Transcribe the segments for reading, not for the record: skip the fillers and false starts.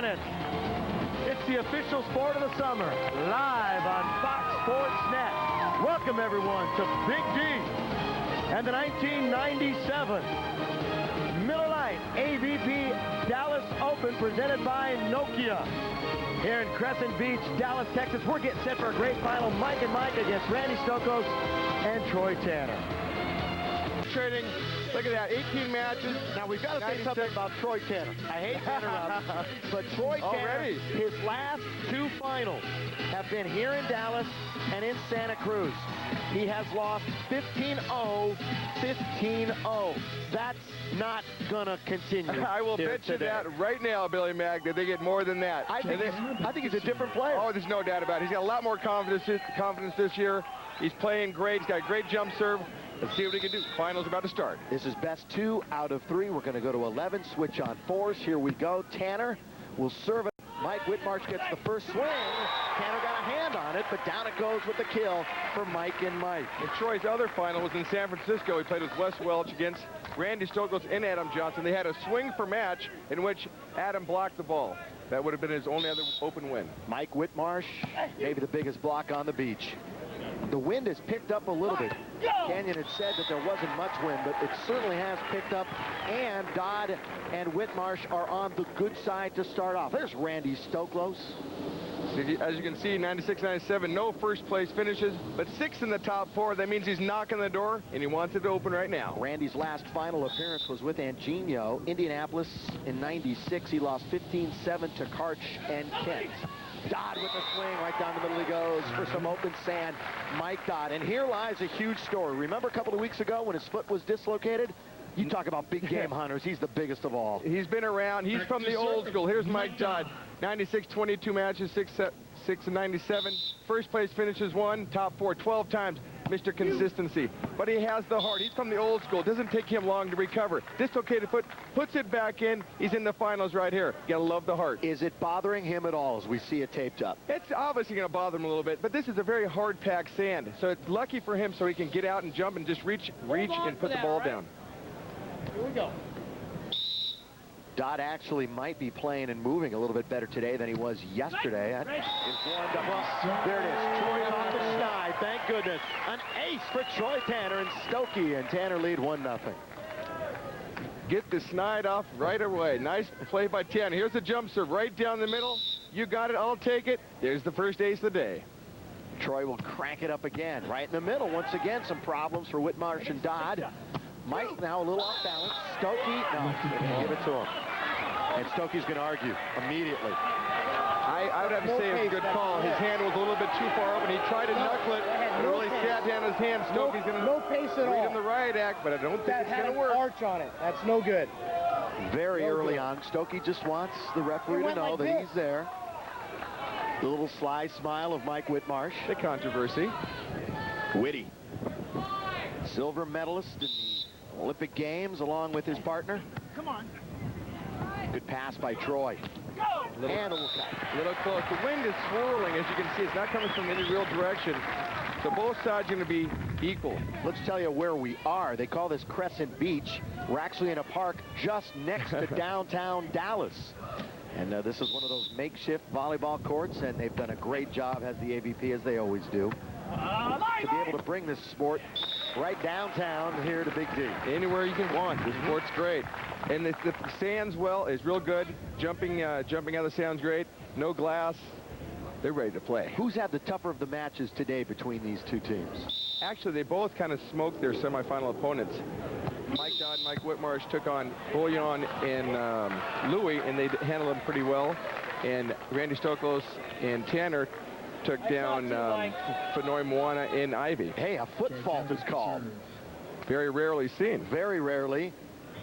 minutes. It's the official sport of the summer, live on Fox Sports Net. Welcome, everyone, to Big D and the 1997 Miller Lite AVP Dallas Open presented by Nokia. Here in Crescent Beach, Dallas, Texas, we're getting set for a great final. Mike and Mike against Randy Stoklos and Troy Tanner. Trading, look at that, 18 matches. Now, we've got to say something about Troy Tanner. I hate to interrupt, but Troy Tanner, his last two finals have been here in Dallas and in Santa Cruz. He has lost 15-0, 15-0. That's not going to continue. I will bet you that right now, Billy Mack, that they get more than that. I think he's a different player. Oh, there's no doubt about it. He's got a lot more confidence this year. He's playing great. He's got a great jump serve. Let's see what he can do. Finals about to start. This is best 2 out of 3. We're going to go to 11. Switch on 4s. Here we go. Tanner will serve it. Mike Whitmarsh gets the first swing. Tanner got a hand on it, but down it goes with the kill for Mike and Mike. And Troy's other final was in San Francisco. He played with Wes Welch against Randy Stoklos and Adam Johnson. They had a swing for match in which Adam blocked the ball. That would have been his only other open win. Mike Whitmarsh, maybe the biggest block on the beach. The wind has picked up a little bit. Canyon had said that there wasn't much wind, but it certainly has picked up. And Dodd and Whitmarsh are on the good side to start off. There's Randy Stoklos. As you can see, 96-97, no first place finishes, but 6 in the top 4. That means he's knocking the door, and he wants it to open right now. Randy's last final appearance was with Angelino, Indianapolis in 96. He lost 15-7 to Karch and Kent. Dodd with a swing right down the middle he goes for some open sand. Mike Dodd, and here lies a huge story. Remember a couple of weeks ago when his foot was dislocated? You talk about big game hunters. He's the biggest of all. He's been around. He's from the old school. Here's Mike Dodd. 96, 22 matches, 6 and 97. First place finishes 1, top 4, 12 times. Mr. Consistency. But he has the heart. He's from the old school. It doesn't take him long to recover. Dislocated foot, puts it back in. He's in the finals right here. You gotta love the heart. Is it bothering him at all as we see it taped up? It's obviously gonna bother him a little bit, but this is a very hard-packed sand. So it's lucky for him so he can get out and jump and just reach and put the ball down. Here we go. Dodd actually might be playing and moving a little bit better today than he was yesterday. That is warmed up. Well, there it is. Troy off the sky. Thank goodness. An ace for Troy Tanner and Stokey, and Tanner lead 1-0. Get the snide off right away. Nice play by Tanner. Here's the jump serve right down the middle. You got it. I'll take it. There's the first ace of the day. Troy will crank it up again. Right in the middle. Once again, some problems for Whitmarsh and Dodd. Mike now a little off balance. Stokey, no, give it to him. And Stokey's going to argue immediately. I would have to say it's a good call. His hand was a little bit too far up, and he tried to knuckle it, but it really sat down his hand. Stokey's going to read him the riot act, but I don't think it's going to work. Arch on it. That's no good. Very early on, Stokey just wants the referee to know that he's there. The little sly smile of Mike Whitmarsh. The controversy. Whitty, silver medalist in the Olympic Games along with his partner. Come on. Good pass by Troy. And a little close. The wind is swirling, as you can see. It's not coming from any real direction. So both sides are going to be equal. Let's tell you where we are. They call this Crescent Beach. We're actually in a park just next to downtown Dallas. And this is one of those makeshift volleyball courts, and they've done a great job, as the AVP, as they always do, to be able to bring this sport right downtown here to Big D. Anywhere you can want. This sport's great. And the sand's, well, is real good. Jumping out of the sand's great. No glass. They're ready to play. Who's had the tougher of the matches today between these two teams? Actually, they both kind of smoked their semifinal opponents. Mike Dodd and Mike Whitmarsh took on Bullion and Louis, and they handled them pretty well. And Randy Stoklos and Tanner took down Fenoy Moana and Ivy. Hey, a foot fault is called. Very rarely seen. Very rarely.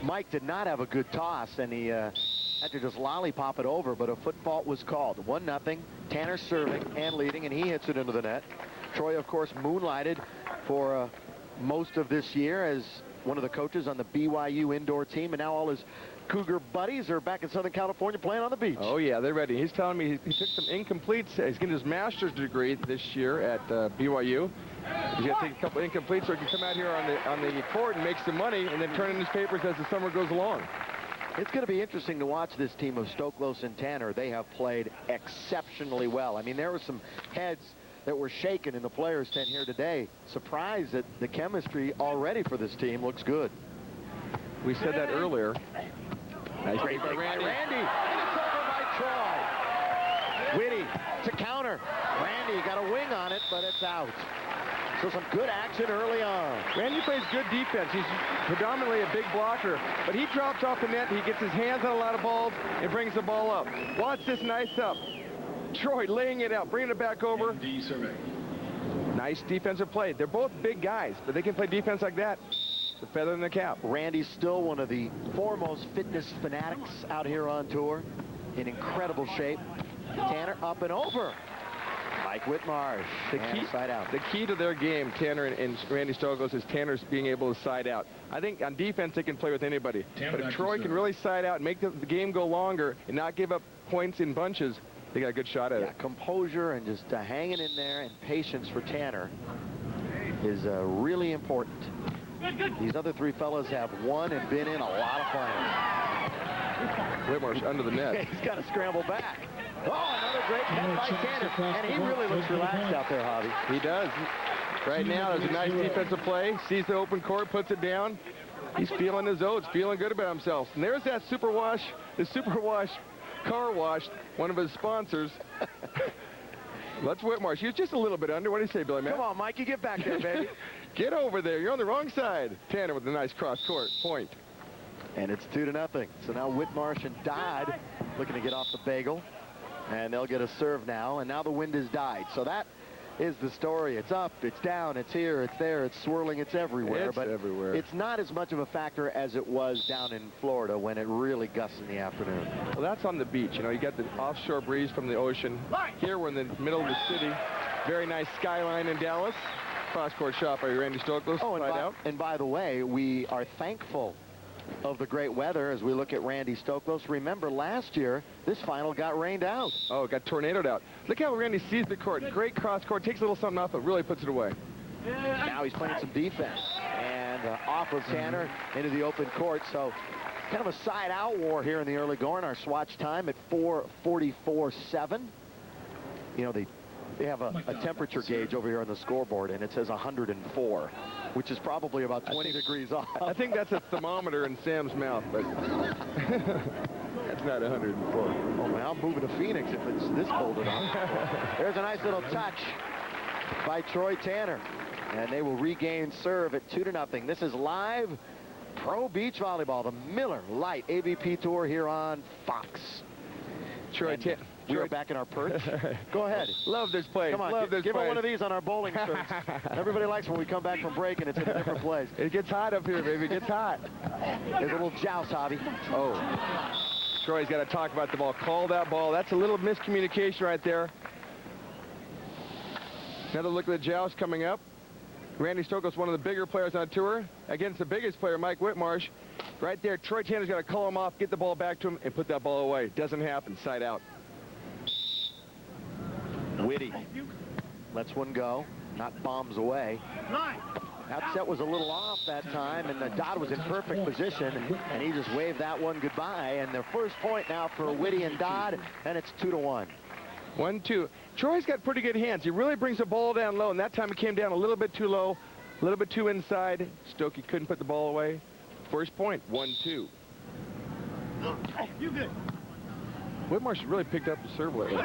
Mike did not have a good toss, and he had to just lollipop it over, but a foot fault was called. 1-0. Tanner serving and leading, and he hits it into the net. Troy, of course, moonlighted for most of this year as one of the coaches on the BYU indoor team, and now all his Cougar buddies are back in Southern California playing on the beach. Oh, yeah, they're ready. He's telling me he took some incompletes. He's getting his master's degree this year at BYU. He's got to take a couple incompletes so he can come out here on the court and make some money and then turn in his papers as the summer goes along. It's going to be interesting to watch this team of Stoklos and Tanner. They have played exceptionally well. I mean, there were some heads that were shaken in the players' tent here today. Surprised that the chemistry already for this team looks good. We said that earlier. Nice Great by Randy. And it's over by Troy. Whitty to counter. Randy got a wing on it, but it's out. So some good action early on. Randy plays good defense. He's predominantly a big blocker, but he drops off the net. He gets his hands on a lot of balls and brings the ball up. Watch this nice up. Troy laying it out, bringing it back over. Nice defensive play. They're both big guys, but they can play defense like that. The feather in the cap. Randy's still one of the foremost fitness fanatics out here on tour. In incredible shape. Tanner up and over. Mike Whitmarsh. Side out. The key to their game, Tanner and Randy Stoklos, is Tanner's being able to side out. I think on defense they can play with anybody. But if Troy can really side out and make the game go longer and not give up points in bunches, they got a good shot at it. Composure and just hanging in there, and patience for Tanner is really important. These other three fellas have won and been in a lot of finals. Whitmarsh under the net. He's got to scramble back. Oh, another great catch by Tanner. And he really looks relaxed out there, Javi. He does. Right now, there's a nice defensive play. Sees the open court, puts it down. He's feeling his oats, feeling good about himself. And there's that Super Wash, the Super Wash car wash, one of his sponsors. Let's Whitmarsh. He was just a little bit under. What do you say, Billy, man? Come on, Mike. You get back there, baby. Get over there. You're on the wrong side. Tanner with a nice cross-court point. And it's 2-0. So now Whitmarsh and Dodd looking to get off the bagel. And they'll get a serve now. And now the wind has died. So that is the story. It's up, it's down, it's here, it's there, it's swirling, it's everywhere. It's everywhere. It's not as much of a factor as it was down in Florida when it really gusts in the afternoon. Well, that's on the beach. You know, you got the offshore breeze from the ocean. Here we're in the middle of the city. Very nice skyline in Dallas. Cross-court shot by Randy Stoklos. Oh, and by the way, we are thankful of the great weather as we look at Randy Stoklos. Remember, last year, this final got rained out. Oh, it got tornadoed out. Look how Randy sees the court. Great cross-court. Takes a little something off, but really puts it away. Now he's playing some defense. And off of Tanner into the open court. So kind of a side-out war here in the early going. Our swatch time at 4:44.7. You know, they have a temperature gauge over here on the scoreboard, and it says 104, which is probably about 20 degrees off. I think that's a thermometer in Sam's mouth, but that's not 104. Oh, man, I'm moving to Phoenix if it's this cold enough. There's a nice little touch by Troy Tanner, and they will regain serve at 2-0. This is live pro beach volleyball, the Miller Lite AVP Tour here on Fox. Troy Tanner. We are back in our perch. Go ahead. Love this place. Come on, Love this give place. me one of these on our bowling shirts. Everybody likes when we come back from break and it's in a different place. It gets hot up here, baby. It gets hot. There's a little joust, Javi. Oh. Troy's got to talk about the ball. Call that ball. That's a little miscommunication right there. Another look at the joust coming up. Randy Stoklos, one of the bigger players on tour, against the biggest player, Mike Whitmarsh. Right there, Troy Tanner's got to call him off, get the ball back to him, and put that ball away. Doesn't happen. Side out. Whitty lets one go, not bombs away. That set was a little off that time, and Dodd was in perfect position, and he just waved that one goodbye. And their first point now for Whitty and Dodd, and it's 2-1. 1-2. Troy's got pretty good hands. He really brings the ball down low, and that time it came down a little bit too low, a little bit too inside. Stokey couldn't put the ball away. First point, 1-2. You good. Whitmarsh really picked up the serve lately.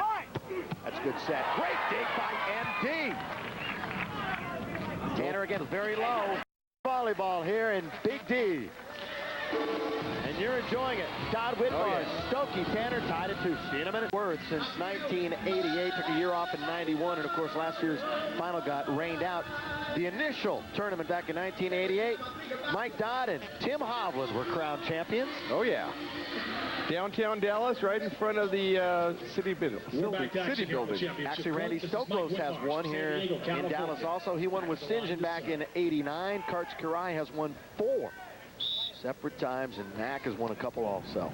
That's a good set. Great dig by MD. Tanner again, very low. Volleyball here in Big D. And you're enjoying it. Dodd, Whitmarsh, Stokey, Tanner tied at 2. See in a minute. Word since 1988. Took a year off in 91. And, of course, last year's final got rained out. The initial tournament back in 1988, Mike Dodd and Tim Hovland were crowned champions. Oh, yeah. Downtown Dallas, right in front of the city building. Actually, Randy Stoklos has one here in Dallas also. He won with St. John back in 89. Karts Kirai has won 4 separate times, and Mack has won a couple also.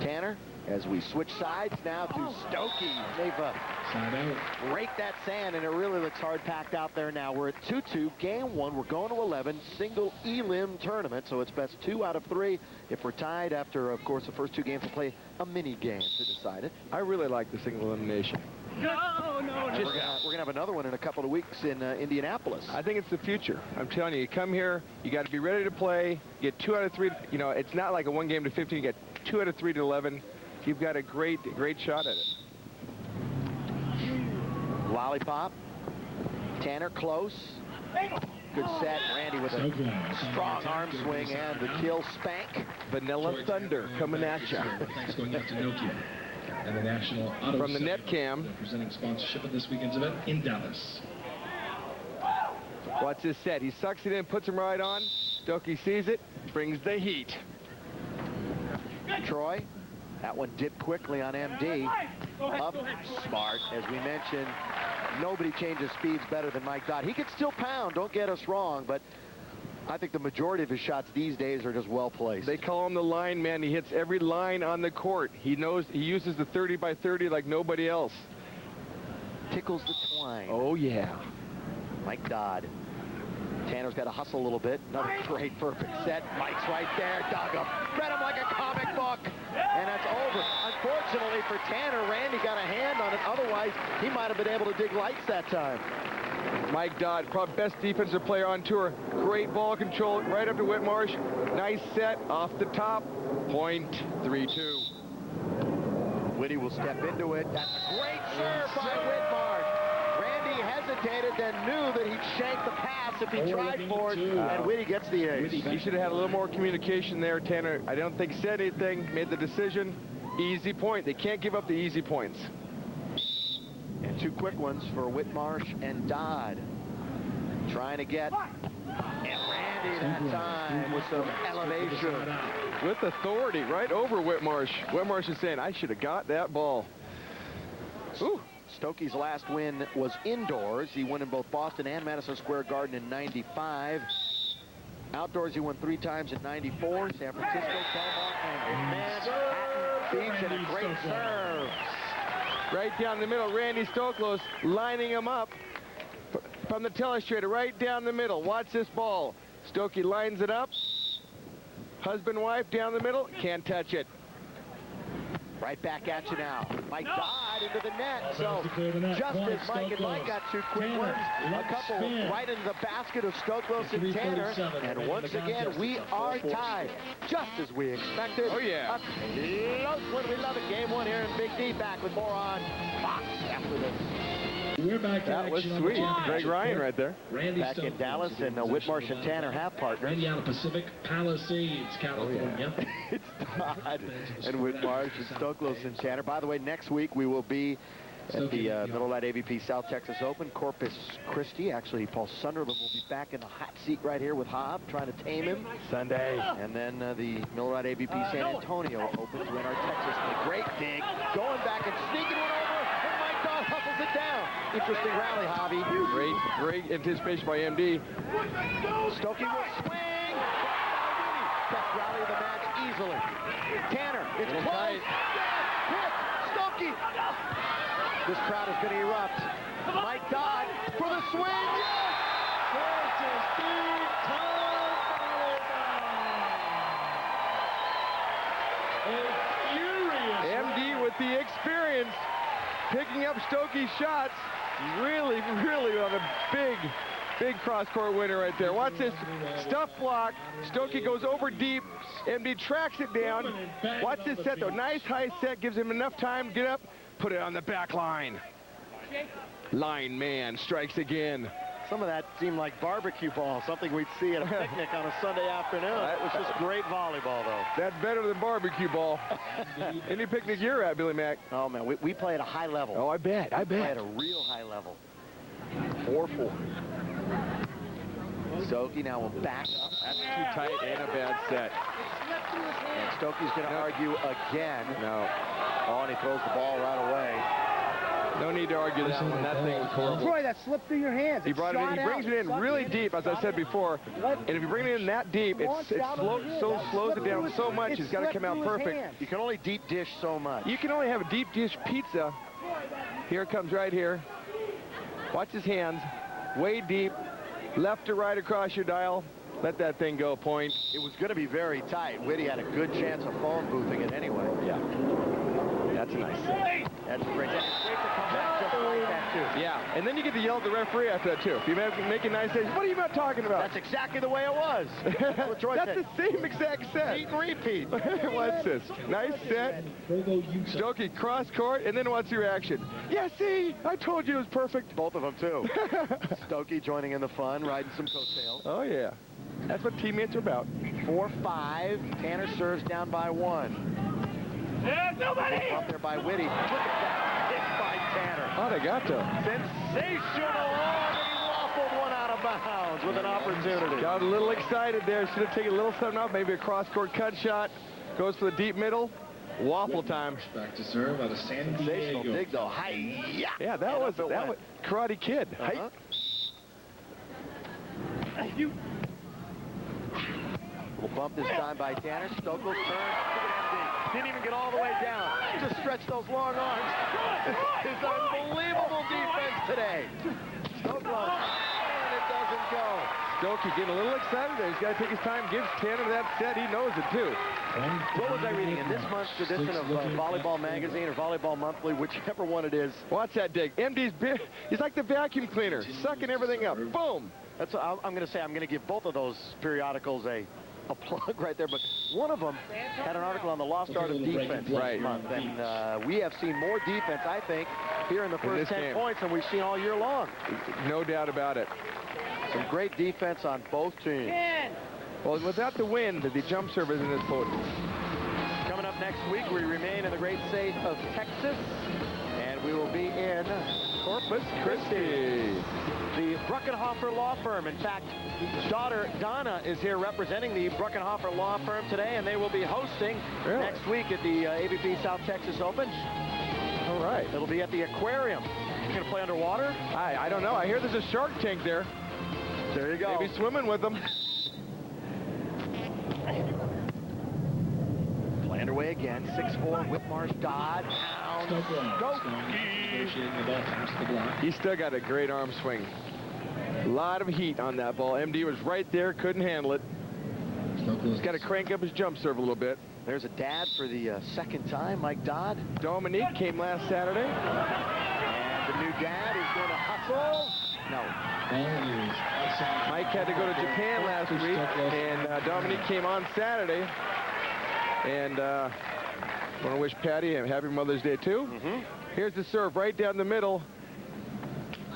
Tanner As we switch sides now to Stokey. They've raked that sand, and it really looks hard packed out there now. We're at 2-2, game 1. We're going to 11, single elim tournament, so it's best 2 out of 3. If we're tied after, of course, the first 2 games, we'll play a mini game to decide it. I really like the single elimination. No. We're gonna have another one in a couple of weeks in Indianapolis. I think it's the future. I'm telling you, you come here, you got to be ready to play. You get 2 out of 3. You know, it's not like a 1 game to 15. You get 2 out of 3 to 11. You've got a great shot at it. Lollipop. Tanner close. Good set. Randy with a strong arm swing and the kill spank. Vanilla Thunder coming at you. Thanks going out to Nokia and the National Auto From the net cam. Presenting sponsorship of this weekend's event in Dallas. Watch this set. He sucks it in, puts him right on. Stokey sees it, brings the heat. Troy. That one dipped quickly on MD. Up smart, as we mentioned. Nobody changes speeds better than Mike Dodd. He can still pound, don't get us wrong, but I think the majority of his shots these days are just well placed. They call him the line man. He hits every line on the court. He knows, he uses the 30 by 30 like nobody else. Tickles the twine. Oh yeah. Mike Dodd. Tanner's got to hustle a little bit. Another great perfect set. Mike's right there. Dug him. Read him like a comic book. And that's over. Unfortunately for Tanner, Randy got a hand on it. Otherwise, he might have been able to dig lights that time. Mike Dodd, probably best defensive player on tour. Great ball control right up to Whitmarsh. Nice set off the top. Point 3-2. Whitty will step into it. That's a great serve by Whitmarsh. Randy hesitated, then knew that he'd shank the pass if he tried for it, and Whitty gets the ace. He should have had a little more communication there. Tanner, I don't think said anything, made the decision. Easy point. They can't give up the easy points. And 2 quick ones for Whitmarsh and Dodd. Trying to get, and Randy that time with some elevation. With authority right over Whitmarsh. Whitmarsh is saying, I should have got that ball. Ooh. Stokey's last win was indoors. He won in both Boston and Madison Square Garden in '95. Outdoors, he won 3 times in '94. San Francisco, Belmont, and Manhattan Beach, and a great serve. Right down the middle, Randy Stoklos lining him up from the telestrator, right down the middle. Watch this ball. Stokey lines it up. Husband, wife, down the middle. Can't touch it. Right back at you now. Mike Dodd into the net. So just as Mike and Mike got 2 quick ones, a couple right into the basket of Stoklos and Tanner. And once again, we are tied, just as we expected. Oh, yeah. A close one. We love it. Game 1 here in Big D. Back with more on Fox after this. We're back to That was action sweet. on the Greg Ryan right there. Randy Back in Stoklos Dallas, and Whitmarsh and Tanner have partners. Indiana Pacific Palisades, California. It's Dodd and Whitmarsh and Stoklos and Tanner. By the way, next week we will be at the Middle Light AVP South Texas Open. Corpus Christi. Actually, Paul Sunderland will be back in the hot seat right here with Hobb, trying to tame him. Sunday. And then the Middle Light AVP San Antonio Open to win our Texas. A great dig. Going back and sneaking one over. And Mike Dodd hustles it down. Interesting rally, Hobby. Great anticipation by MD. Stokey will swing. Best rally of the match easily. Tanner, it's close. Hit. Stokey. This crowd is going to erupt. Mike Dodd for the swing. Yes! This is big time volleyball. MD with the experience, picking up Stokey's shots. Really on a big cross-court winner right there. Watch this stuff block. Stokey goes over deep. MD tracks it down. Watch this set, though. Nice high set. Gives him enough time to get up. Put it on the back line. Line man strikes again. Some of that seemed like barbecue ball, something we'd see at a picnic on a Sunday afternoon. That was just great volleyball, though. That's better than barbecue ball. Any picnic you're at, Billy Mack? Oh, man, we play at a high level. Oh, I bet. We play at a real high level. 4-4. Stokey now will back up. That's too tight and a bad set. And Stokey's going to argue again. No. Oh, and he throws the ball right away. No need to argue that one. That thing was horrible. Troy, that slipped through your hands. He brought it in. He brings it in really deep, as I said before. And if you bring it in that deep, it slows it down so much. It's got to come out perfect. You can only deep dish so much. You can only have a deep dish pizza. Here it comes right here. Watch his hands. Way deep. Left to right across your dial. Let that thing go, point. It was going to be very tight. Whitty had a good chance of phone boothing it anyway. Yeah. That's a nice set. That's great. It's great to come back just like that, too. Yeah, and then you get to yell at the referee after that, too. If you make a nice set, what are you not talking about? That's exactly the way it was. That's what Troy said. That's the same exact set. Meet and repeat. What's this? Nice set. Stokey cross court, and then what's your reaction? Yeah, see, I told you it was perfect. Both of them, too. Stokey joining in the fun, riding some coattails. Oh, yeah. That's what teammates are about. 4-5. Tanner serves down by 1. Nobody! Up there by Whitty. Look at that hit by Tanner. Oh, they got to. Sensational run, and he waffled one out of bounds with an opportunity. Got a little excited there. Should have taken a little something off. Maybe a cross-court cut shot. Goes for the deep middle. Waffle time. Back to serve out of San Sensational Diego. dig, though. Hi-ya! Yeah, that was Karate Kid. You. Little bump this time by Tanner. Stoklos turns. Didn't even get all the way down. Just stretched those long arms. This is unbelievable defense today. Stoklos, and it doesn't go. Stokey getting a little excited there. He's got to take his time. Gives Tanner that set. He knows it, too. What was I reading? In this month's edition of Volleyball Magazine or Volleyball Monthly, whichever one it is. Watch that dig. MD's big. He's like the vacuum cleaner, sucking everything up. Boom. That's what I'm going to say. I'm going to give both of those periodicals a plug right there, but one of them had an article on the lost art of defense last month, and we have seen more defense, I think, here in the first 10 points than we've seen all year long. No doubt about it. Some great defense on both teams. Well, without the wind, the jump serve isn't as potent. Coming up next week, we remain in the great state of Texas, and we will be in Corpus Christi. The Bruckenhofer Law Firm. In fact, daughter Donna is here representing the Bruckenhofer Law Firm today, and they will be hosting next week at the AVP South Texas Open. All right. It'll be at the aquarium. You gonna play underwater? I don't know. I hear there's a shark tank there. There you go. Maybe swimming with them. Play underway again. 6-4. Whitmarsh, Dodd, pound. He's still got a great arm swing. A lot of heat on that ball. MD was right there, couldn't handle it. He's got to crank up his jump serve a little bit. There's a dad for the second time, Mike Dodd. Dominique came last Saturday. And the new dad is going to hustle. No. Mike had to go to Japan last week, and Dominique came on Saturday. And want to wish Patty a happy Mother's Day, too. Here's the serve right down the middle.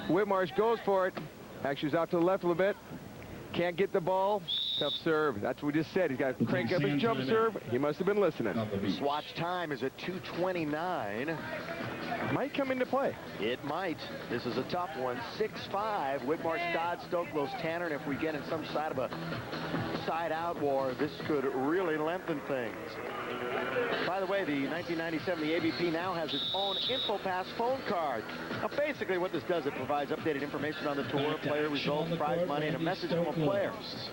Whitmarsh goes for it. Actually, he's out to the left a little bit. Can't get the ball. Tough serve. That's what we just said. He's got to crank up his jump serve. He must have been listening. Swatch time is at 2:29. Might come into play. It might. This is a tough one. 6-5. Whitmarsh, Dodd, Stoklos, Tanner. And if we get in some side of a side-out war, this could really lengthen things. By the way, the 1997, the AVP now has its own InfoPass phone card. Now, basically what this does, it provides updated information on the tour, player results, prize money, and a message from a player,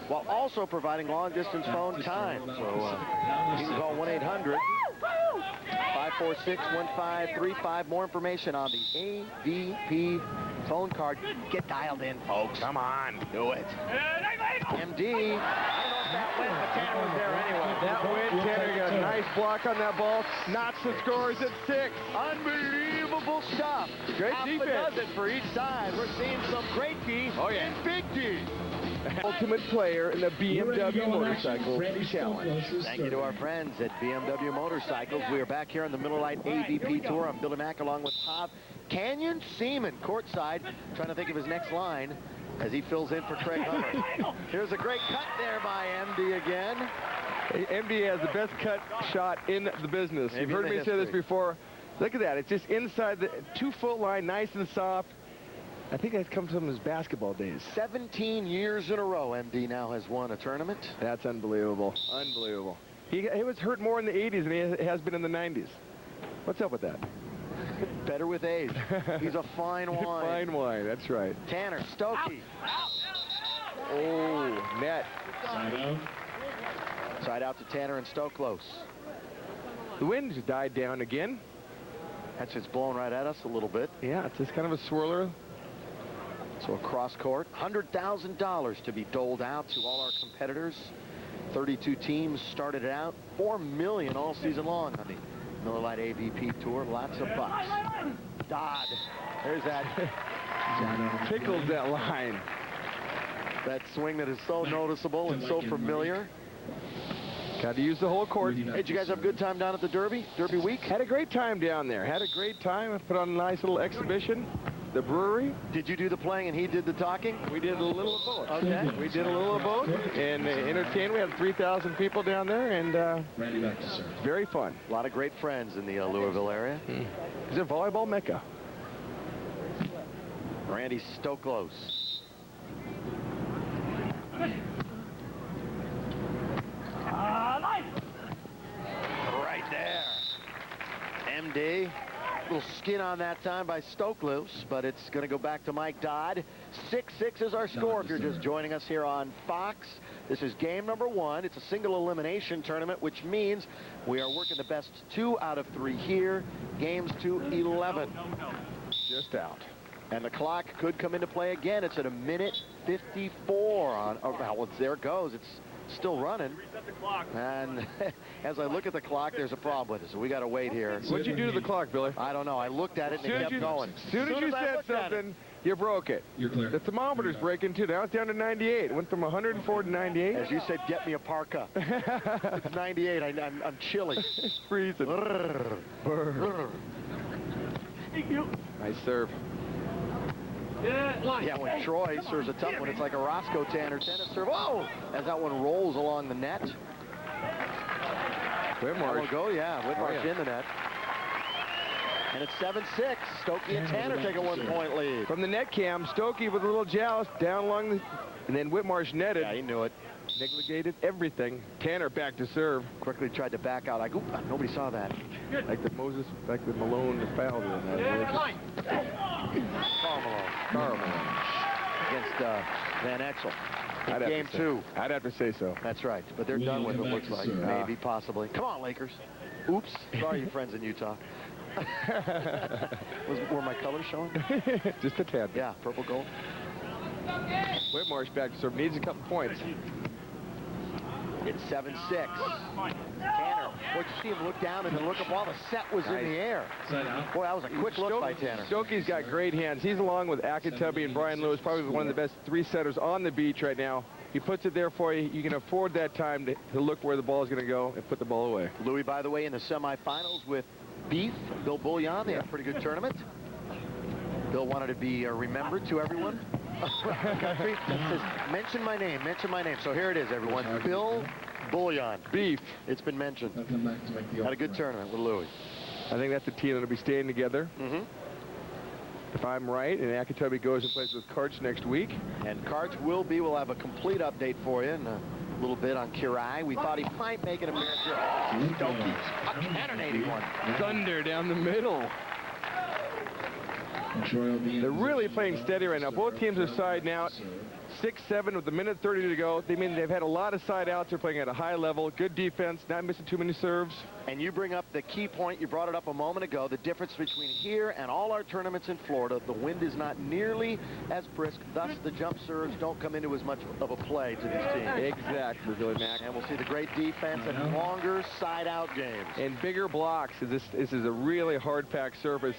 while also providing long-distance phone time. So you can call 1-800-546-1535. More information on the AVP phone card. Get dialed in, folks. Come on, do it. MD. That went, but Tanner was there anyway. That went. Tanner got a nice block on that ball. Knocks the scores at 6. Unbelievable stuff. Great defense. Half a dozen for each side. We're seeing some great D and big D. Ultimate player in the BMW Motorcycle Challenge. Thank you to our friends at BMW Motorcycles. We are back here on the Miller Lite AVP Tour. I'm Billy Mack along with Bob Canyon Seaman courtside, trying to think of his next line as he fills in for Craig Hunter. Here's a great cut there by MD again. MD has the best cut shot in the business. You've heard me say this before. Look at that. It's just inside the 2-foot line, nice and soft. I think that comes from his basketball days. 17 years in a row, MD now has won a tournament. That's unbelievable. Unbelievable. He was hurt more in the 80s than he has been in the 90s. What's up with that? Better with age. He's a fine wine. Fine wine, that's right. Tanner, Stokey. Oh, net. Side out. Side out to Tanner and Stoklos. The wind has died down again. That's just blowing right at us a little bit. Yeah, it's just kind of a swirler. So across court, $100,000 to be doled out to all our competitors. 32 teams started it out. $4 million all season long on the Miller Lite AVP Tour. Lots of bucks. Dodd. There's that. Tickles that line. That swing that is so noticeable and so familiar. Got to use the whole court. Hey, did you guys have a good time down at the Derby? Derby week? Had a great time down there. Had a great time. I put on a nice little exhibition. The brewery. Did you do the playing and he did the talking? We did a little of both. Okay. We did a little of both and entertained. We had 3,000 people down there, and Randy back to serve. very fun. A lot of great friends in the Louisville area. It's a volleyball mecca. Randy Stoklos. Right there. MD. Little skin on that time by Stoklos, but it's going to go back to Mike Dodd. 6-6 is our score if you're just joining us here on Fox. This is game number 1. It's a single elimination tournament, which means we are working the best 2 out of 3 here. Games to 11. Just out. And the clock could come into play again. It's at 1:54 on. Oh, well, there it goes. It's still running. Reset the clock. And as I look at the clock, there's a problem with it. So we got to wait here. What'd you do to the clock, Billy? I don't know. I looked at it and it kept going. As soon as you I said looked at it. something, you broke it. You're clear. The thermometer's breaking too. Now it's down to 98. It went from 104 to 98. As you said, get me a parka. It's 98. I'm chilly. It's freezing. Nice serve. Yeah, when Troy serves a tough one, it's like a Roscoe Tanner tennis serve. Oh! As that one rolls along the net. Whitmarsh. Will go, yeah. Whitmarsh yeah. in the net. And it's 7-6. Stokey and Tanner take a 1-point lead. From the net cam, Stokey with a little joust down along the, and then Whitmarsh netted. Yeah, he knew it. Negated everything. Tanner back to serve. Quickly tried to back out. Nobody saw that. Like the Malone fouled in that. Carl Malone. Against Van Exel. Game 2. I'd have to say so. That's right. But they're done with it, looks like. Maybe, possibly. Come on, Lakers. Oops. Sorry, you friends in Utah. Were my colors showing? Just a tad. Yeah, purple gold. Whitmarsh back to serve. Needs a couple points. It's 7-6. Tanner. Boy, you see him look down and then look up while the set was in the air. Side out. Boy, that was a quick look by Tanner. Stokey's got great hands. He's along with Akatubby and Brian Lewis, probably one of the best 3-setters on the beach right now. He puts it there for you. You can afford that time to look where the ball is going to go and put the ball away. Louis, by the way, in the semifinals with Beef, Bill Bullion. They had a pretty good tournament. Bill wanted to be remembered to everyone. Country says, mention my name, mention my name. So here it is, everyone. Bill Bullion. Beef. It's been mentioned. I'll come back to make the Had a good tournament with Louis. I think that's the team that'll be staying together. If I'm right, and Akatubby goes and plays with Karch next week. And Karch we'll have a complete update for you in a little bit on Kirai. We thought he might make an appearance here. Oh, Stokey, a cannonading one. Thunder down the middle. They're really playing steady right now. Both teams are siding out. 6-7 with a minute 30 to go. They've had a lot of side outs. They're playing at a high level. Good defense, not missing too many serves. And you bring up the key point. You brought it up a moment ago. The difference between here and all our tournaments in Florida, the wind is not nearly as brisk. Thus, the jump serves don't come into as much of a play to these teams. Exactly, Billy Mack. And we'll see the great defense and longer side-out games. And bigger blocks. This is a really hard-packed surface.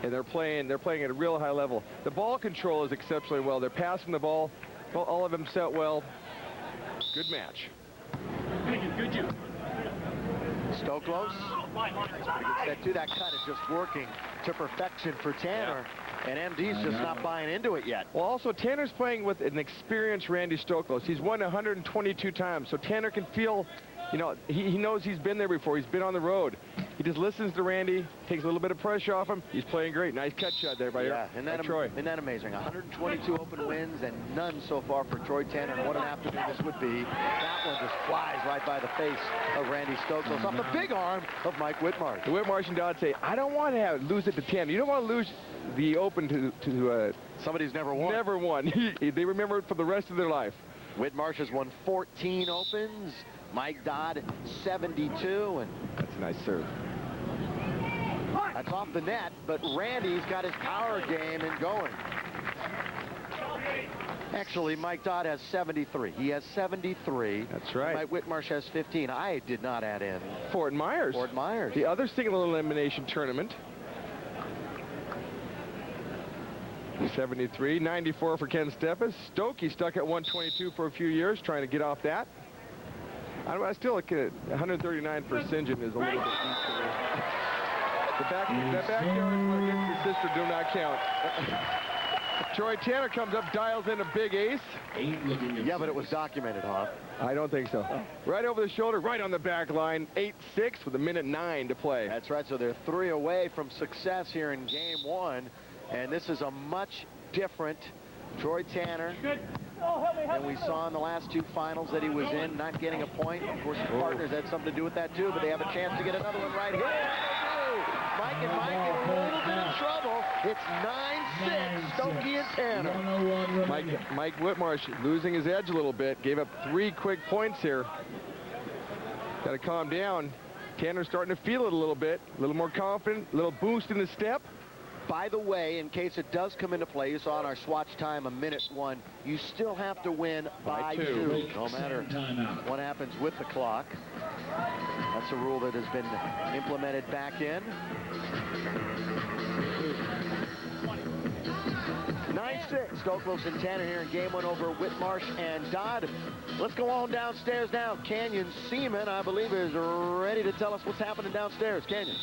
And they're playing at a real high level. The ball control is exceptionally well. They're passing the ball. All of them set well. Good match. Good. Stoklos. Pretty good set too. That cut is just working to perfection for Tanner. And MD's just not buying into it yet. Well, also, Tanner's playing with an experienced Randy Stoklos. He's won 122 times. So Tanner can feel, you know, he knows he's been there before. He's been on the road. He just listens to Randy, takes a little bit of pressure off him. He's playing great. Nice cut shot there by Troy. Isn't that amazing? 122 open wins and none so far for Troy Tanner. And what an afternoon this would be. That one just flies right by the face of Randy Stoklos off the big arm of Mike Whitmarsh. The Whitmarsh and Dodd say, I don't want to lose it to Tanner. You don't want to lose the Open to somebody who's never won. Never won. They remember it for the rest of their life. Whitmarsh has won 14 Opens. Mike Dodd 72, and that's a nice serve. That's off the net, but Randy's got his power game and going. Actually, Mike Dodd has 73. He has 73. That's right. Mike Whitmarsh has 15. I did not add in Fort Myers. Fort Myers. The other single elimination tournament. 73, 94 for Ken Steppes. Stokey stuck at 122 for a few years, trying to get off that. I still look at 139 for St. John is a little bit easier. That backyard against his sister do not count. Troy Tanner comes up, dials in a big ace. Yeah, but it was documented, huh? I don't think so. Right over the shoulder, right on the back line. 8-6 with 1:09 to play. That's right, so they're 3 away from success here in game 1. And this is a much different Troy Tanner than we saw in the last 2 finals that he was in, not getting a point. Of course, his partners had something to do with that, too, but they have a chance to get another one right here. Mike and Mike in a little bit of trouble. It's 9-6, Stokey and Tanner. Mike Whitmarsh losing his edge a little bit. Gave up 3 quick points here. Got to calm down. Tanner's starting to feel it a little bit. A little more confident, a little boost in the step. By the way, in case it does come into play, you saw in our swatch time a -1, you still have to win by 2, no matter what happens with the clock. That's a rule that has been implemented back in. 9-6, Stoklos and Tanner here in game 1 over Whitmarsh and Dodd. Let's go on downstairs now. Canyon Seaman, I believe, is ready to tell us what's happening downstairs. Canyon.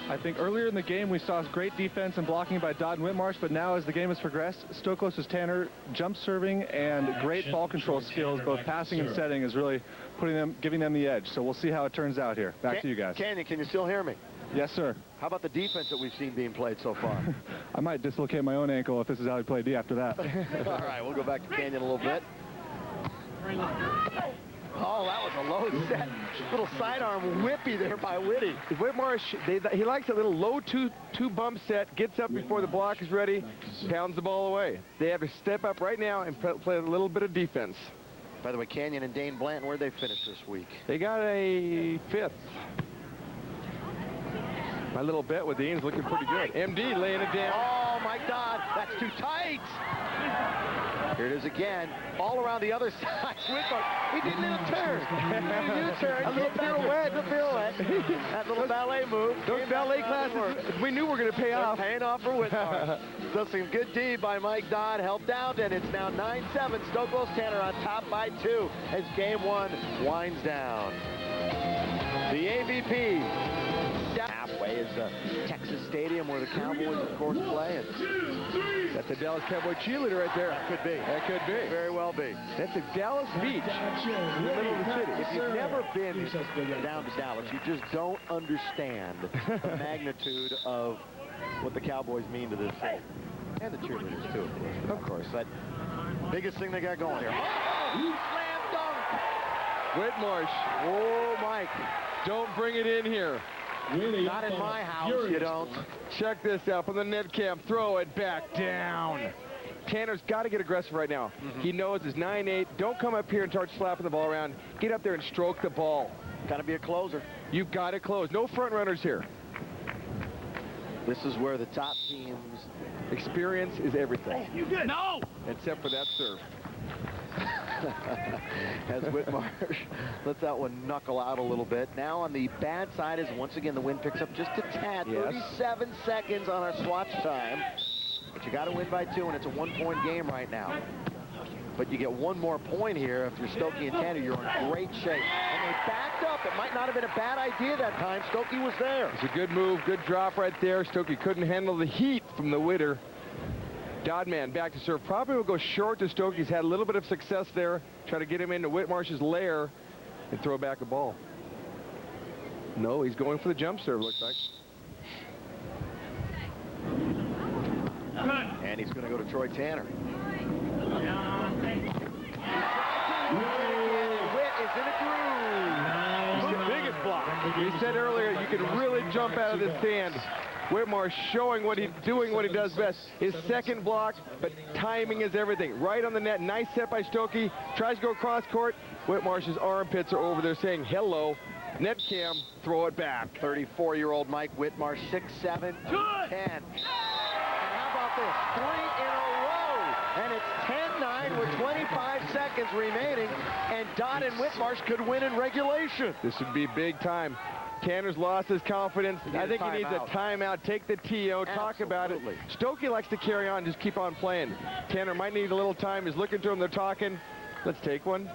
I think earlier in the game we saw great defense and blocking by Dodd and Whitmarsh, but now as the game has progressed, Stoklos' Tanner jump serving and great ball control skills, both passing and setting, is really giving them the edge. So we'll see how it turns out here. Back to you guys. Canyon, can you still hear me? Yes, sir. How about the defense that we've seen being played so far? I might dislocate my own ankle if this is how we play D after that. All right, we'll go back to Canyon a little bit. Oh, that was a low set. Little sidearm whippy there by Whitty. Whitmarsh, he likes a little low two bump set, gets up before the block is ready, pounds the ball away. They have to step up right now and play a little bit of defense. By the way, Canyon and Dane Blanton, where'd they finish this week? They got a 5th. My little bet with Dean's looking pretty good. MD laying it down. Oh, my God, that's too tight. Here it is again, all around the other side. He did a little turn. A little pirouette. That little ballet move. Those ballet classes, we knew were going to pay off. Paying off for Whitmarsh. So some good D by Mike Dodd, helped out, and it's now 9-7. Stoklos Tanner on top by 2 as game 1 winds down. The AVP. Halfway is Texas Stadium where the Cowboys, of course, play. And that's a Dallas Cowboy cheerleader right there. That could be. That could be. Very well be. That's a Dallas Beach in the middle of the city. If you've never been down to Dallas, you just don't understand the magnitude of what the Cowboys mean to this city. And the cheerleaders, too, of course. But biggest thing they got going here. Oh, slam dunk! Whitmarsh. Oh, Mike. Don't bring it in here. Not in my house, you don't. Check this out from the net cam. Throw it back down. Tanner's got to get aggressive right now. He knows it's 9-8. Don't come up here and start slapping the ball around. Get up there and stroke the ball. Got to be a closer. You've got to close. No front runners here. This is where the top teams. Experience is everything. You good? No! Except for that serve. As Whitmarsh lets that one knuckle out a little bit. Now on the bad side is once again the wind picks up just a tad. Yes. 37 seconds on our swatch time. But you got to win by 2, and it's a 1-point game right now. But you get 1 more point here. If you're Stokey and Tanner, you're in great shape. And they backed up. It might not have been a bad idea that time. Stokey was there. It's a good move, good drop right there. Stokey couldn't handle the heat from the Witter. Doddman back to serve. Probably will go short to Stokey. He's had a little bit of success there. Try to get him into Whitmarsh's lair and throw back a ball. No, he's going for the jump serve, looks like. And he's going to go to Troy Tanner. Witt is in a groove. The biggest block. He said earlier you can really jump out of this stand. Whitmarsh showing doing what he does best. His second block, but timing is everything. Right on the net. Nice set by Stokey. Tries to go cross court. Whitmarsh's armpits are over there saying hello. Net cam, throw it back. 34-year-old Mike Whitmarsh, 6'7", 210. And how about this? 3 in a row. And it's 10-9 with 25 seconds remaining. And Dodd and Whitmarsh could win in regulation. This would be big time. Tanner's lost his confidence. I think he needs a timeout. Take the TO. Talk about it. Stokey likes to carry on, just keep on playing. Tanner might need a little time. He's looking to him. They're talking. Let's take one.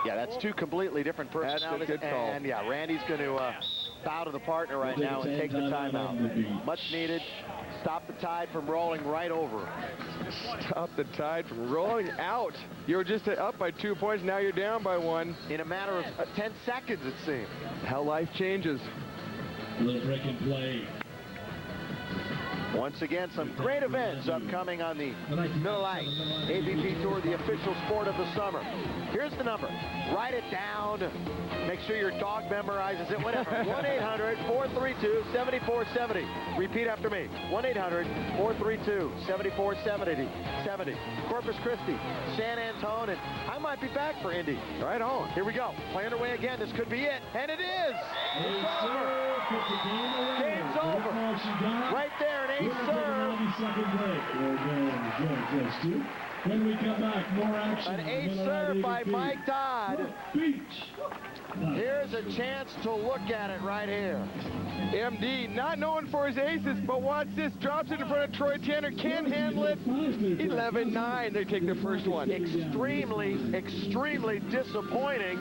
Yeah, that's two completely different personalities. That's a good call. And yeah, Randy's going to bow to the partner right now and take the timeout. Much needed. Stop the Tide from rolling right over. Stop the Tide from rolling out. You were just up by 2 points. Now you're down by 1. In a matter of 10 seconds, it seemed. How life changes. Little break and play. Once again, some great events upcoming on the Miller Lite AVP Tour, the official sport of the summer. Here's the number. Write it down. Make sure your dog memorizes it, whatever. 1-800-432-7470. Repeat after me. 1-800-432-7470. Corpus Christi, San Antone, and I might be back for Indy. Right on. Here we go. Play underway again. This could be it. And it is. It's over. Game's over. Right there, an ace serve. 90-second break. Good. When we come back, more action. An ace serve by Mike Dodd. Here's a chance to look at it right here. MD, not known for his aces, but watch this. Drops it in front of Troy Tanner. Can't handle it. 11-9. They take the first one. Extremely disappointing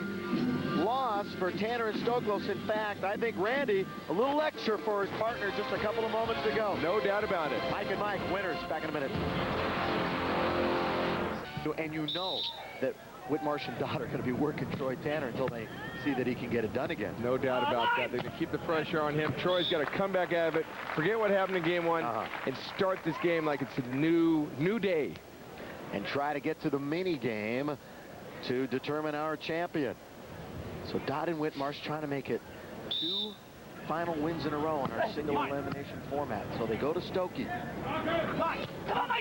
loss for Tanner and Stoklos. In fact, I think Randy, a little lecture for his partner just a couple of moments ago. No doubt about it. Mike and Mike, winners. Back in a minute. And you know that Whitmarsh and Dodd are going to be working Troy Tanner until they see that he can get it done again. No doubt about that. They're going to keep the pressure on him. Troy's got to come back out of it, forget what happened in game 1, and start this game like it's a new day. And try to get to the mini game to determine our champion. So Dodd and Whitmarsh trying to make it 2 final wins in a row in our single elimination format. So they go to Stokey.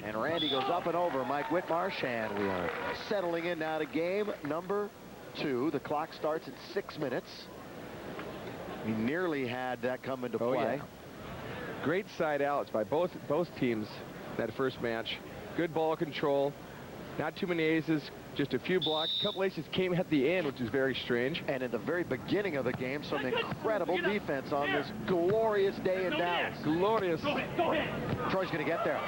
And Randy goes up and over Mike Whitmarsh, and we are settling in now to game number 2. The clock starts at 6 minutes. We nearly had that come into play. Yeah. Great side outs by both teams that first match. Good ball control. Not too many aces, just a few blocks. A couple aces came at the end, which is very strange. And in the very beginning of the game, some incredible defense on this glorious day in Dallas. Glorious. Troy's going to get there.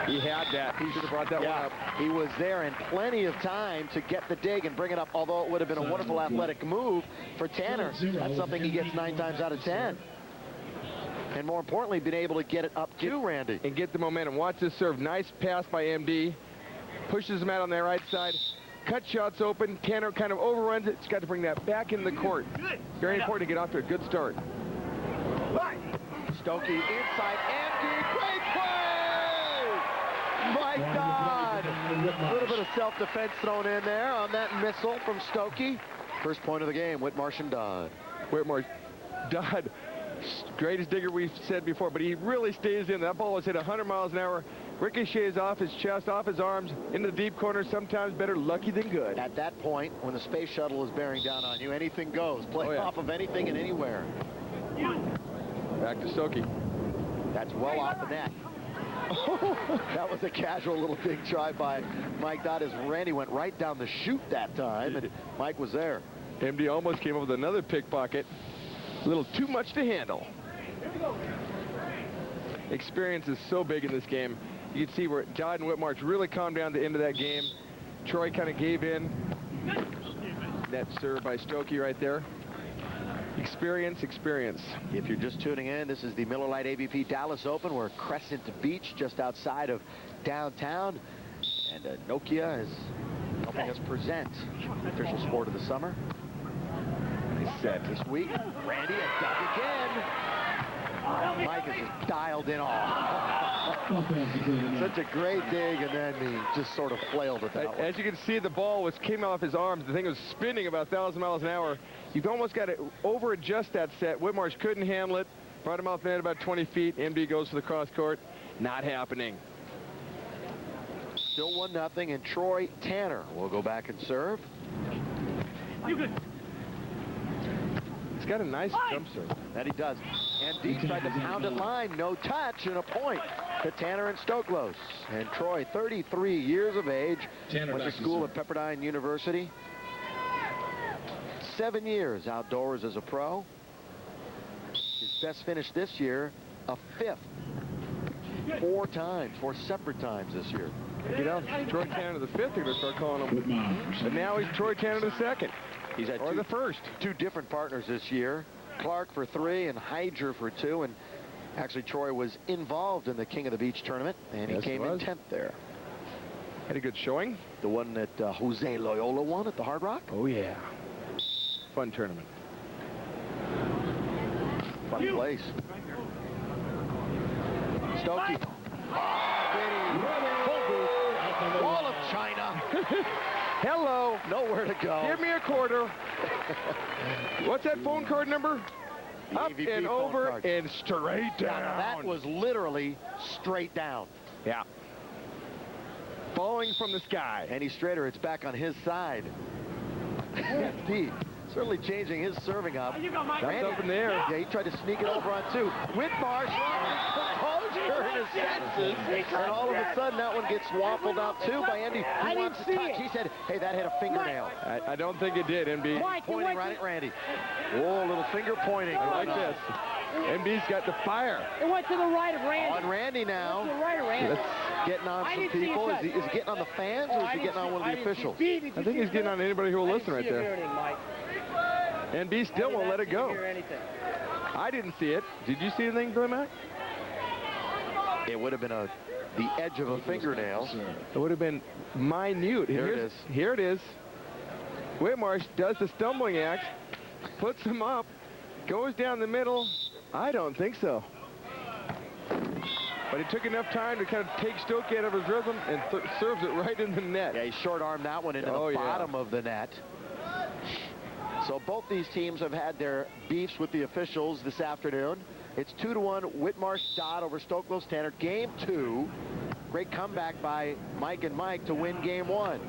He had that. He should have brought that one up. He was there in plenty of time to get the dig and bring it up, although it would have been a wonderful athletic move for Tanner. That's something he gets 9 times out of 10. And more importantly, been able to get it up to Randy. And get the momentum. Watch this serve. Nice pass by MD. Pushes him out on their right side. Cut shots open. Tanner kind of overruns it. He's got to bring that back in the court. Very important to get off to a good start. Stokey inside. MD. Great play! My God. A little bit of self-defense thrown in there on that missile from Stokey. First point of the game, Whitmarsh and Dodd. Whitmarsh. Dodd, greatest digger we've said before, but he really stays in. That ball was hit 100 miles an hour. Ricochets off his chest, off his arms, into the deep corner. Sometimes better lucky than good. At that point, when the space shuttle is bearing down on you, anything goes. Play off of anything and anywhere. Back to Stokey. That's well off the net. That was a casual little big try by Mike Dodd as Randy went right down the chute that time, and Mike was there. MD almost came up with another pickpocket. A little too much to handle. Experience is so big in this game. You can see where Dodd and Whitmarsh really calmed down at the end of that game. Troy kind of gave in. Net serve by Stokey right there. Experience. If you're just tuning in, this is the Miller Lite AVP Dallas Open. We're Crescent Beach, just outside of downtown. And Nokia is helping us present the official sport of the summer. set. This week, Randy at Dodd again. Mike is just dialed in all. Such a great dig, and then he just sort of flailed at that one. As you can see, the ball came off his arms. The thing was spinning about 1,000 miles an hour. You've almost got to over-adjust that set. Whitmarsh couldn't handle it. Brought him off the net about 20 feet. MB goes to the cross court. Not happening. Still 1-0, and Troy Tanner will go back and serve. You good? He's got a nice jump serve. That he does. And Deep tried to pound it line. No touch, and a point to Tanner and Stoklos. And Troy, 33 years of age, went to school at Pepperdine University. 7 years outdoors as a pro. His best finish this year, a 5th. 4 times, 4 separate times this year. You know, Troy Tanner the 5th, they're going to start calling him. But now he's Troy Tanner the 2nd. He's had the 1st. 2 different partners this year. Clark for 3 and Hyder for 2. And actually, Troy was involved in the King of the Beach tournament, and he came in 10th there. Had a good showing. The one that Jose Loyola won at the Hard Rock. Oh, yeah. Fun tournament. Fun place. Stokey. Wall of China. Hello. Nowhere to go. Give me a quarter. What's that phone card number? The Up AVP and over and straight down. Now, that was literally straight down. Yeah. Falling from the sky. Andy Strader, it's back on his side. Deep. Certainly changing his serving up. That's up in the air. Yeah, he tried to sneak it over on 2. Whitmarsh, composure in his senses. And all of a sudden, that one gets waffled out, too, by Andy. He wants to touch. He said, hey, that hit a fingernail. I don't think it did, MB. Pointing right at Randy. Oh, a little finger pointing. I like this. MB's got the fire. It went to the right of Randy. On Randy now. To the right of Randy. Getting on some people. Is he getting on the fans, or is he getting on one of the officials? I think he's getting on anybody who will listen right there. MB still won't let it go. I didn't see it. Did you see anything, Billy Mack? It would have been the edge of a fingernail. It would have been minute. Here it is. Here it is. Whitmarsh does the stumbling act, puts him up, goes down the middle. I don't think so. But it took enough time to kind of take Stokey out of his rhythm and serves it right in the net. Yeah, he short-armed that one into the bottom of the net. So both these teams have had their beefs with the officials this afternoon. It's 2-1 Whitmarsh Dodd over Stoklos Tanner. Game 2. Great comeback by Mike and Mike to win game 1.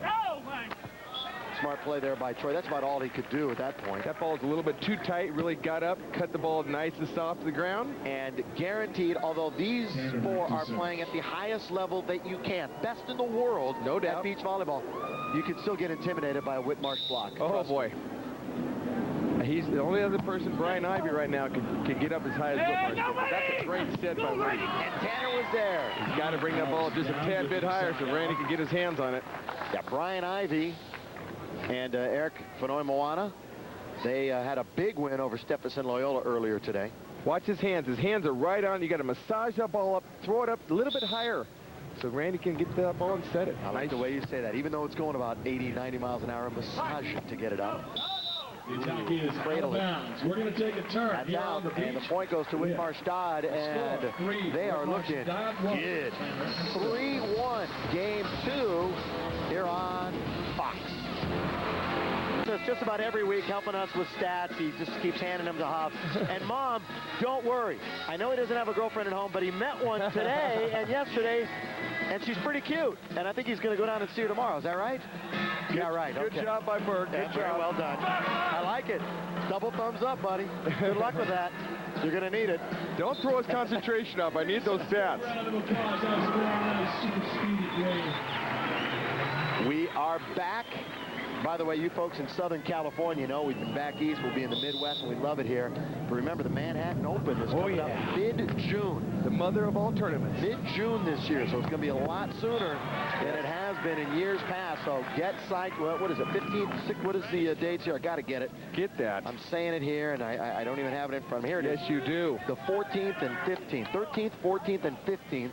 Smart play there by Troy. That's about all he could do at that point. That ball was a little bit too tight, really got up, cut the ball nice and soft to the ground. And guaranteed, although these 4 are playing at the highest level that you can, best in the world, no doubt, at beach volleyball, you can still get intimidated by a Whitmarsh block. Oh, boy. He's the only other person, Brian Ivey, right now can get up as high as Whitmarsh. But that's a great set by Randy. And Tanner was there. He's got to bring that ball just a tad bit higher so Randy can get his hands on it. Yeah, Brian Ivey and Eric Fenoy Moana, they had a big win over Stephenson Loyola earlier today. Watch his hands. His hands are right on. You got to massage that ball up, throw it up a little bit higher so Randy can get that ball and set it. I like the way you say that. Even though it's going about 80, 90 miles an hour, massage it to get it up. The attack is out of bounds. We're going to take a turn. That's out, and the point goes to Whitmarsh Dodd, and they are looking good. 3-1, game 2 here on Fox. So it's just about every week helping us with stats. He just keeps handing them to Hobbs. And Mom, don't worry. I know he doesn't have a girlfriend at home, but he met one today and yesterday, and she's pretty cute. And I think he's going to go down and see her tomorrow. Is that right? Yeah, right. Good job by Berg. Good job. Well done. I like it. Double thumbs up, buddy. Good luck with that. You're going to need it. Don't throw his concentration up. I need those stats. We are back. By the way, you folks in Southern California know we've been back east. We'll be in the Midwest, and we love it here. But remember, the Manhattan Open is coming up mid-June. The mother of all tournaments. Mid-June this year, so it's going to be a lot sooner than it has been in years past. So get psyched. Well, what is it, 15th? What is the dates here? I got to get it. Get that. I'm saying it here, and I don't even have it in front of me. Here it is. Yes, you do. The 14th and 15th. 13th, 14th, and 15th.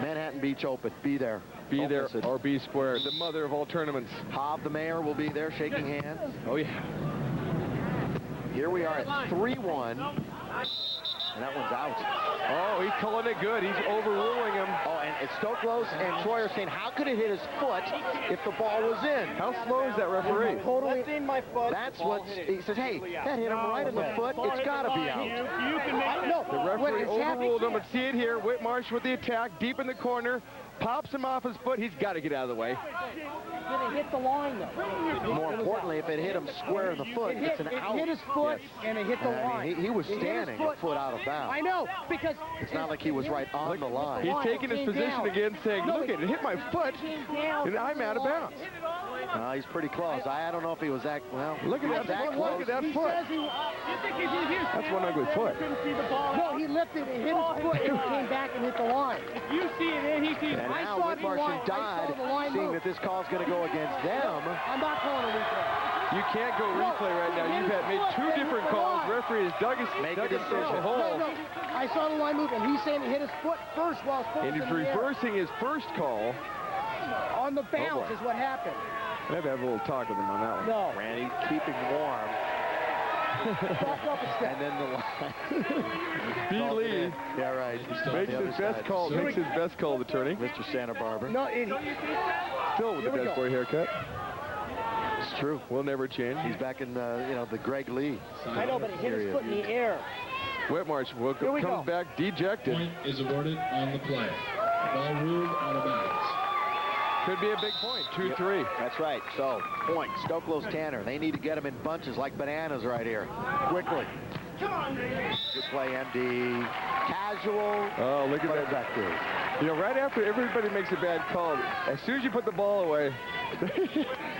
Manhattan Beach Open. Be there. Be there or be square. The mother of all tournaments. Hobb, the mayor, will be there shaking hands. Oh, yeah. Here we are at 3-1. And that one's out. Oh, he's calling it good. He's overruling him. Oh, and Stoklos and Troy are saying, how could it hit his foot if the ball was in? How slow is that referee? Totally in my foot. That's what he says. Hey, that hit him right in the foot. It's got to be out. You can make The referee overruled him. Let's see it here. Whitmarsh with the attack, deep in the corner. Pops him off his foot. He's got to get out of the way. Did it hit the line, though? More importantly, if it hit him square in the foot, it's an out. It hit his foot, and it hit the line. He was standing a foot out of bounds. I know, because... It's not like he was right on the line. He's taking his position again, saying, look, it hit my foot, and I'm out of bounds. He's pretty close. I don't know if he was that, well, Look at that foot. Look at that foot. That's one ugly foot. No, he lifted and hit his foot and came back and hit the line. You see it, and he sees it. And now Whitmarsh and Dodd, seeing that this call's going to go against them. I'm not calling a replay. You can't go replay right now. You've had made two different calls. Referee has dug his hole. No, I saw the line move, and he's saying he hit his foot first while his foot was And he's in the air. reversing his first call. On the bounce is what happened. I have to have a little talk with him on that one. No. Randy keeping warm. Back up a step. And then the line. B. Lee Yeah, right. makes his best call. Makes his best call, the turning. Mr. Santa Barbara. No, Still with the best boy haircut. It's true. Will never change. He's back in the Greg Lee. I know, but he hit his foot in the air. Whitmarsh comes back dejected. Point is awarded on the play. Ball ruled out of bounds. Could be a big point. 2-3. That's right. So, point. Stoklos Tanner. They need to get him in bunches like bananas right here. Quickly. Good play, MD. Casual. Oh, look at that. Effective. You know, right after everybody makes a bad call, as soon as you put the ball away,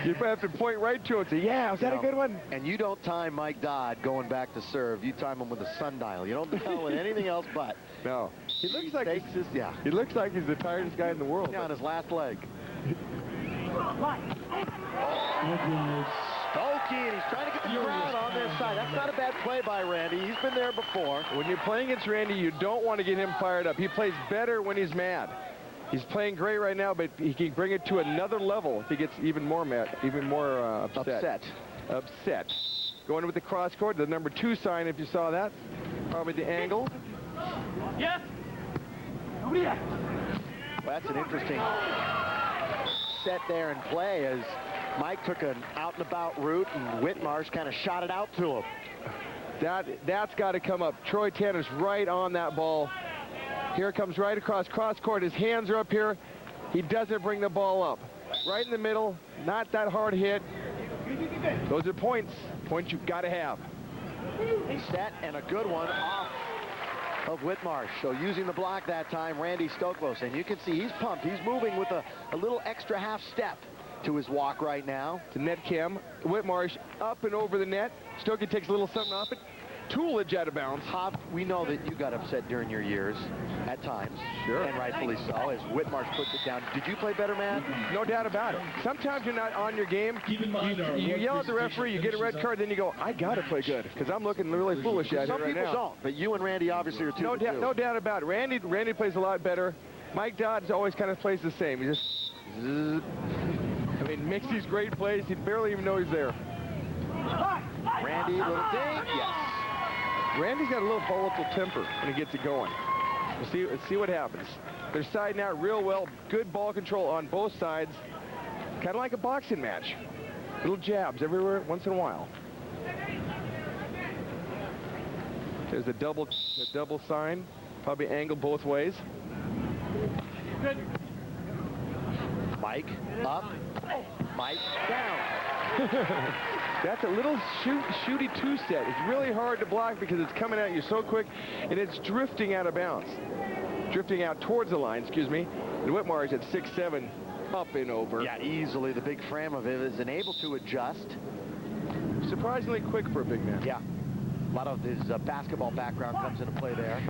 you have to point right to it and say, yeah, was that a good one? And you don't time Mike Dodd going back to serve. You time him with a sundial. You don't time him with anything else but. No. He looks like He looks like he's the tiredest guy in the world. on his last leg. Edwards. Stokey, and he's trying to get the crowd on their side. That's not a bad play by Randy. He's been there before. When you're playing against Randy, you don't want to get him fired up. He plays better when he's mad. He's playing great right now, but he can bring it to another level if he gets even more mad, even more upset. Going with the cross court, the number 2 sign, if you saw that. Probably the angle. Yes. Well, that's an interesting set there in play as Mike took an out-and-about route and Whitmarsh kind of shot it out to him. That's got to come up. Troy Tanner's right on that ball. Here it comes right across cross court. His hands are up here. He doesn't bring the ball up. Right in the middle. Not that hard hit. Those are points. Points you've got to have. A set and a good one off of Whitmarsh. So using the block that time, Randy Stoklos. And you can see he's pumped. He's moving with a little extra half step to his walk right now. To net cam. Whitmarsh up and over the net. Stokey takes a little something off it. Toolage out of bounds. Hop, we know that you got upset during your years at times. Sure. And rightfully so, as Whitmarsh puts it down. Did you play better, man? No doubt about it. Sometimes you're not on your game. Keep in mind You yell at the referee, you get a red card, then you go, I got to play good, because I'm looking really foolish out here Some right people now. don't, but you and Randy obviously are two. No doubt about it. Randy plays a lot better. Mike Dodd always kind of plays the same. He just, makes these great plays. He barely even knows he's there. Randy, little ding, yes. Randy's got a little volatile temper when he gets it going. Let's see what happens. They're siding out real well. Good ball control on both sides. Kind of like a boxing match. Little jabs everywhere once in a while. There's a double sign. Probably angled both ways. Good. Mike up. Mike down. That's a little shooty 2-set. It's really hard to block because it's coming at you so quick, and it's drifting out of bounds. Drifting out towards the line, excuse me. And Whitmarsh at 6'7", up and over. Yeah, easily. The big frame of it is able to adjust. Surprisingly quick for a big man. Yeah. A lot of his basketball background comes into play there.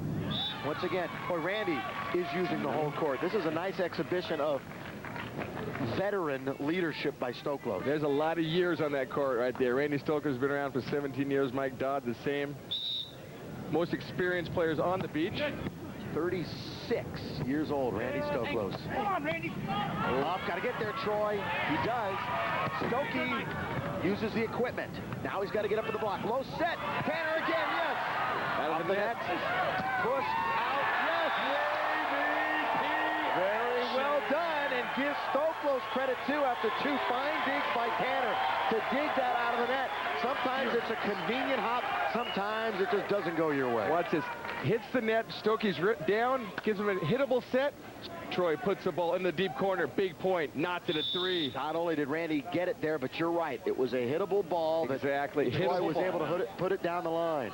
Once again, boy, Randy is using the whole court. This is a nice exhibition of veteran leadership by Stoklos. There's a lot of years on that court right there. Randy Stoklos been around for 17 years. Mike Dodd, the same. Most experienced players on the beach. 36 years old, Randy Stoklos. Come on, Randy. Up, got to get there, Troy. He does. Stokey uses the equipment. Now he's got to get up to the block. Low set. Tanner again, yes. Out of the net. Push out, yes. AVP. Very well done, and give Stoklos credit too after 2 fine digs by Tanner to dig that out of the net. Sometimes it's a convenient hop. Sometimes it just doesn't go your way. Watch this. Hits the net. Stokey's down. Gives him a hittable set. Troy puts the ball in the deep corner. Big point. Knocked it at 3. Not only did Randy get it there, but you're right. It was a hittable ball. Exactly. Troy was able to put it down the line.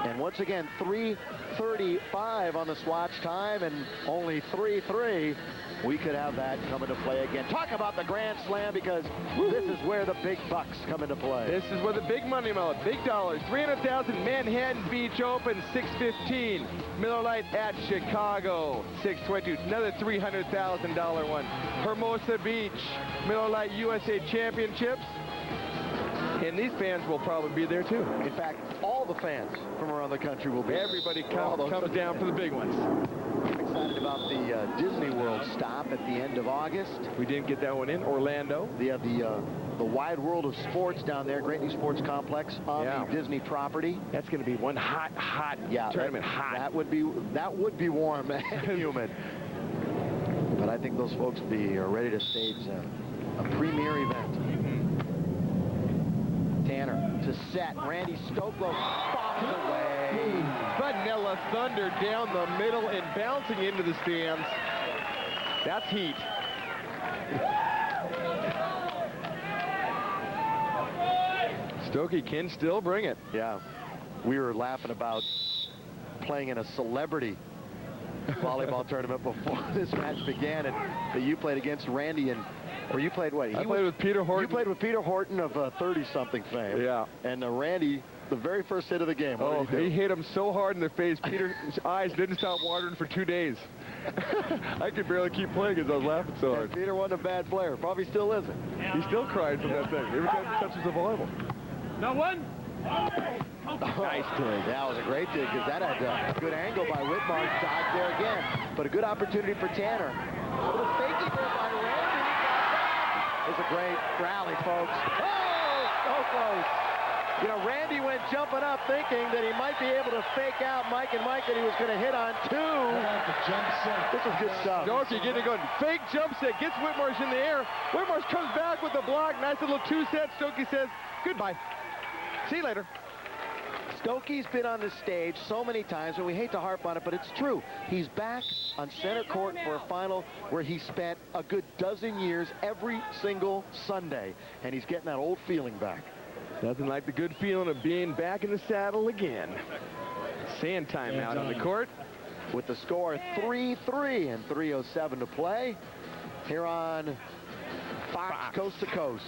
And once again, 3:35 on the Swatch time, and only 3-3. We could have that come into play again. Talk about the Grand Slam, because this is where the big bucks come into play. This is where the big money, big dollars. 300,000 Manhattan Beach Open, 615. Miller Lite at Chicago, 622. Another $300,000 one. Hermosa Beach, Miller Lite USA Championships. And these fans will probably be there too. In fact, all the fans from around the country will be. Everybody comes down for the big ones. I'm excited about the Disney World stop at the end of August. We didn't get that one in. Orlando. The wide world of sports down there, Great New Sports Complex on the Disney property. That's going to be one hot tournament. That would be warm and humid. But I think those folks will be ready to stage a premier event. Tanner to set. Randy Stoklos bombs away. Vanilla Thunder down the middle and bouncing into the stands. That's heat. Stokey can still bring it. Yeah. We were laughing about playing in a celebrity volleyball tournament before this match began, and that you played against Randy, and or you played what? I played with Peter Horton. You played with Peter Horton of 30-something fame. Yeah. And Randy, the very first hit of the game. He hit him so hard in the face, Peter's eyes didn't stop watering for 2 days. I could barely keep playing because I was laughing so hard. Peter wasn't a bad player. Probably still isn't. He still cries from that thing. Every time he touches the volleyball. Now one. Nice dig. That was a great dig, because that had a good angle by Whitmarsh. Dodge there again. But a good opportunity for Tanner. A little fakey there by Randy. It was a great rally, folks. Oh, so close. You know, Randy went jumping up thinking that he might be able to fake out Mike and Mike, that he was going to hit on 2. This is good stuff. Stokey getting it going. Fake jump set. Gets Whitmarsh in the air. Whitmarsh comes back with the block. Nice little 2-set. Stokey says, goodbye. See you later. Stokey's been on the stage so many times, and we hate to harp on it, but it's true. He's back on center court for a final where he spent a good dozen years every single Sunday, and he's getting that old feeling back. Nothing like the good feeling of being back in the saddle again. Sand time out on the court. With the score 3-3 and 3:07 to play here on Fox Coast to Coast.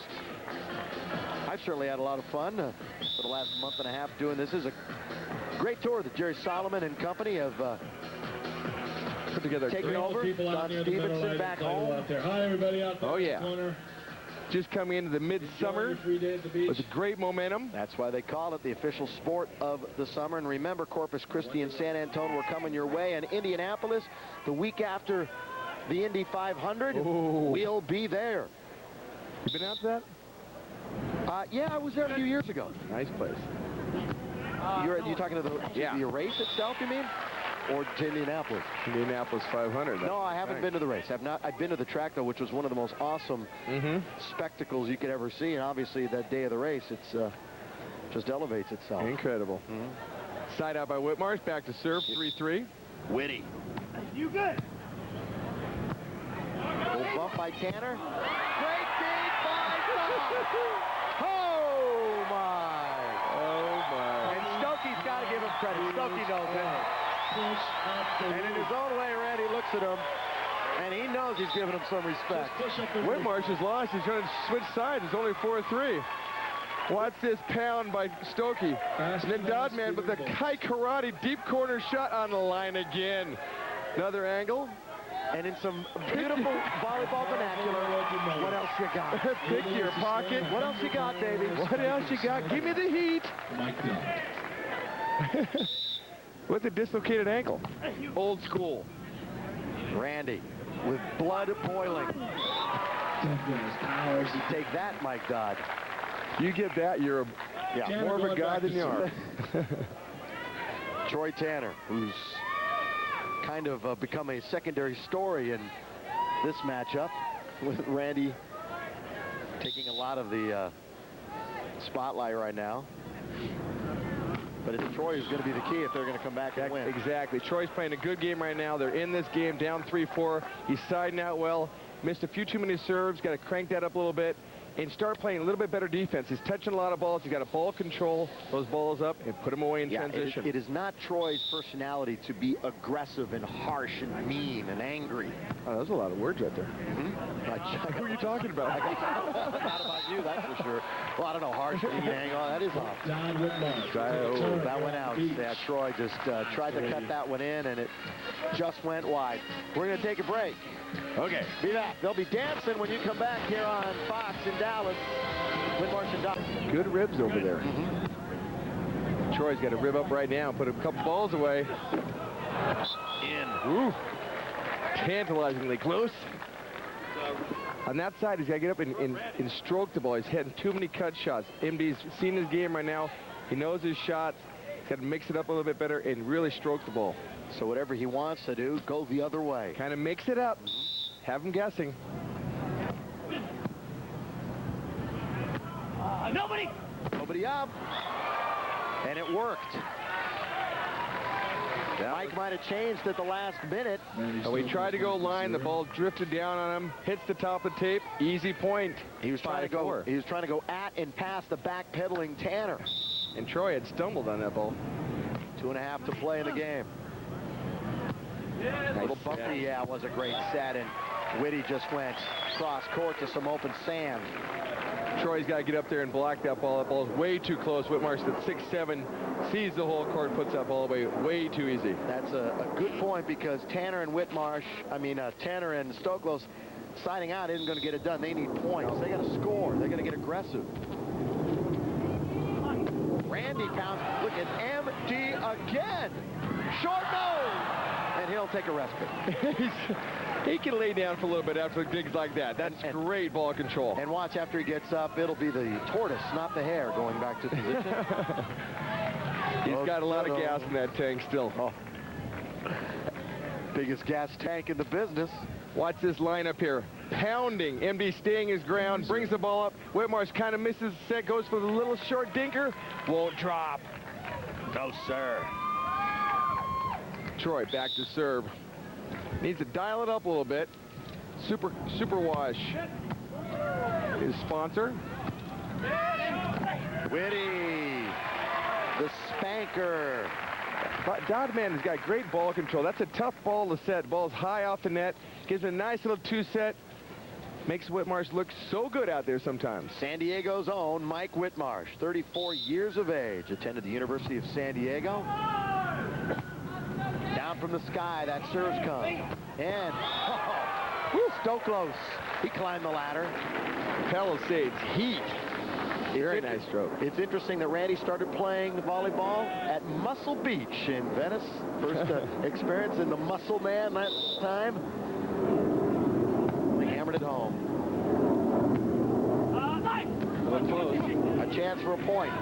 I've certainly had a lot of fun for the last month and a half doing this. This is a great tour that Jerry Solomon and company have put together. Taken over. Don Stevenson back home. Hi, everybody out there. Oh, yeah. Just coming into the midsummer with great momentum. That's why they call it the official sport of the summer. And remember, Corpus Christi and San Antonio were coming your way. And Indianapolis, the week after the Indy 500, we'll be there. You been out to that? Yeah, I was there a few years ago. Nice place. You're talking to the race itself, you mean? Or to Indianapolis? Indianapolis 500. No, I haven't been to the race. I've been to the track, though, which was one of the most awesome spectacles you could ever see. And obviously, that day of the race, it's just elevates itself. Incredible. Side out by Whitmarsh. Back to serve. 3-3. Witty. You good? Little bump by Tanner. Great dig by Dodd. Oh, my. Oh, my. And Stokey's got to give him credit. Stokey knows it. And in his own way, Randy looks at him, and he knows he's giving him some respect. Whitmarsh has lost. He's trying to switch sides. It's only 4-3. Watch this pound by Stokey. And then Dodd, man, with the Kai Karate deep corner shot on the line again. Another angle. And in some beautiful volleyball vernacular, what else you got? Pick your pocket. What else you got, baby? What else you got? Give me the heat. With a dislocated ankle. Old school. Randy with blood boiling. Powers. Take that, Mike Dodd. You get that, you're more of a god than you are. Troy Tanner, who's kind of become a secondary story in this matchup, with Randy taking a lot of the spotlight right now. But it's Troy who's going to be the key if they're going to come back and win. Exactly. Troy's playing a good game right now. They're in this game down 3-4. He's siding out well. Missed a few too many serves. Got to crank that up a little bit and start playing a little bit better defense. He's touching a lot of balls. He's got to ball control those balls up and put them away in transition. It is not Troy's personality to be aggressive and harsh and mean and angry. Oh, there's a lot of words right there. Who are you talking about? Not about you, that's for sure. Well, I don't know, harsh, mean, angry. Oh, that is off. That went out. Yeah, Troy just tried to cut that one in, and it just went wide. We're going to take a break. Okay. Be back. They'll be dancing when you come back here on Fox in Dallas. Whitmarsh and Dodd. Good ribs over there. Troy's got to rib up right now and put a couple balls away. In. Ooh. Tantalizingly close. On that side, he's got to get up and stroke the ball. He's hitting too many cut shots. MD's seen his game right now. He knows his shots. He's got to mix it up a little bit better and really stroke the ball. So whatever he wants to do, go the other way. Kind of mix it up. Have him guessing. Nobody up. And it worked. Mike might have changed at the last minute. So he tried to go line. The ball drifted down on him. Hits the top of the tape. Easy point. He was trying to go. He was trying to go at and past the back-pedaling Tanner. And Troy had stumbled on that ball. 2.5 to play in the game. Nice. Little Bumpy, was a great set, and Whitty just went cross court to some open sand. Troy's got to get up there and block that ball. That ball's way too close. Whitmarsh at 6'7", sees the whole court, puts that ball away way too easy. That's a good point, because Tanner and Tanner and Stoklos siding out isn't going to get it done. They need points. They got to score. They're going to get aggressive. Randy pounds. Look at MD again. Short nose. And he'll take a respite. He can lay down for a little bit after digs like that. That's great ball control. And watch, after he gets up, it'll be the tortoise, not the hare, going back to position. He's got a lot of gas in that tank still. Oh. Biggest gas tank in the business. Watch this lineup here. Pounding. MD staying his ground, brings the ball up. Whitmarsh kind of misses the set, goes for the little short dinker. Won't drop. No, sir. Troy back to serve. Needs to dial it up a little bit. Super Wash. His sponsor. Whitty. The spanker. But Dodd, man, has got great ball control. That's a tough ball to set. Ball's high off the net. Gives a nice little two-set. Makes Whitmarsh look so good out there sometimes. San Diego's own Mike Whitmarsh, 34 years of age, attended the University of San Diego. Down from the sky, that serves come. And Stoklos, he climbed the ladder. Palisades heat. Very nice stroke. It's interesting that Randy started playing volleyball at Muscle Beach in Venice. First experience in the Muscle Man that time. They hammered it home. A chance for a point.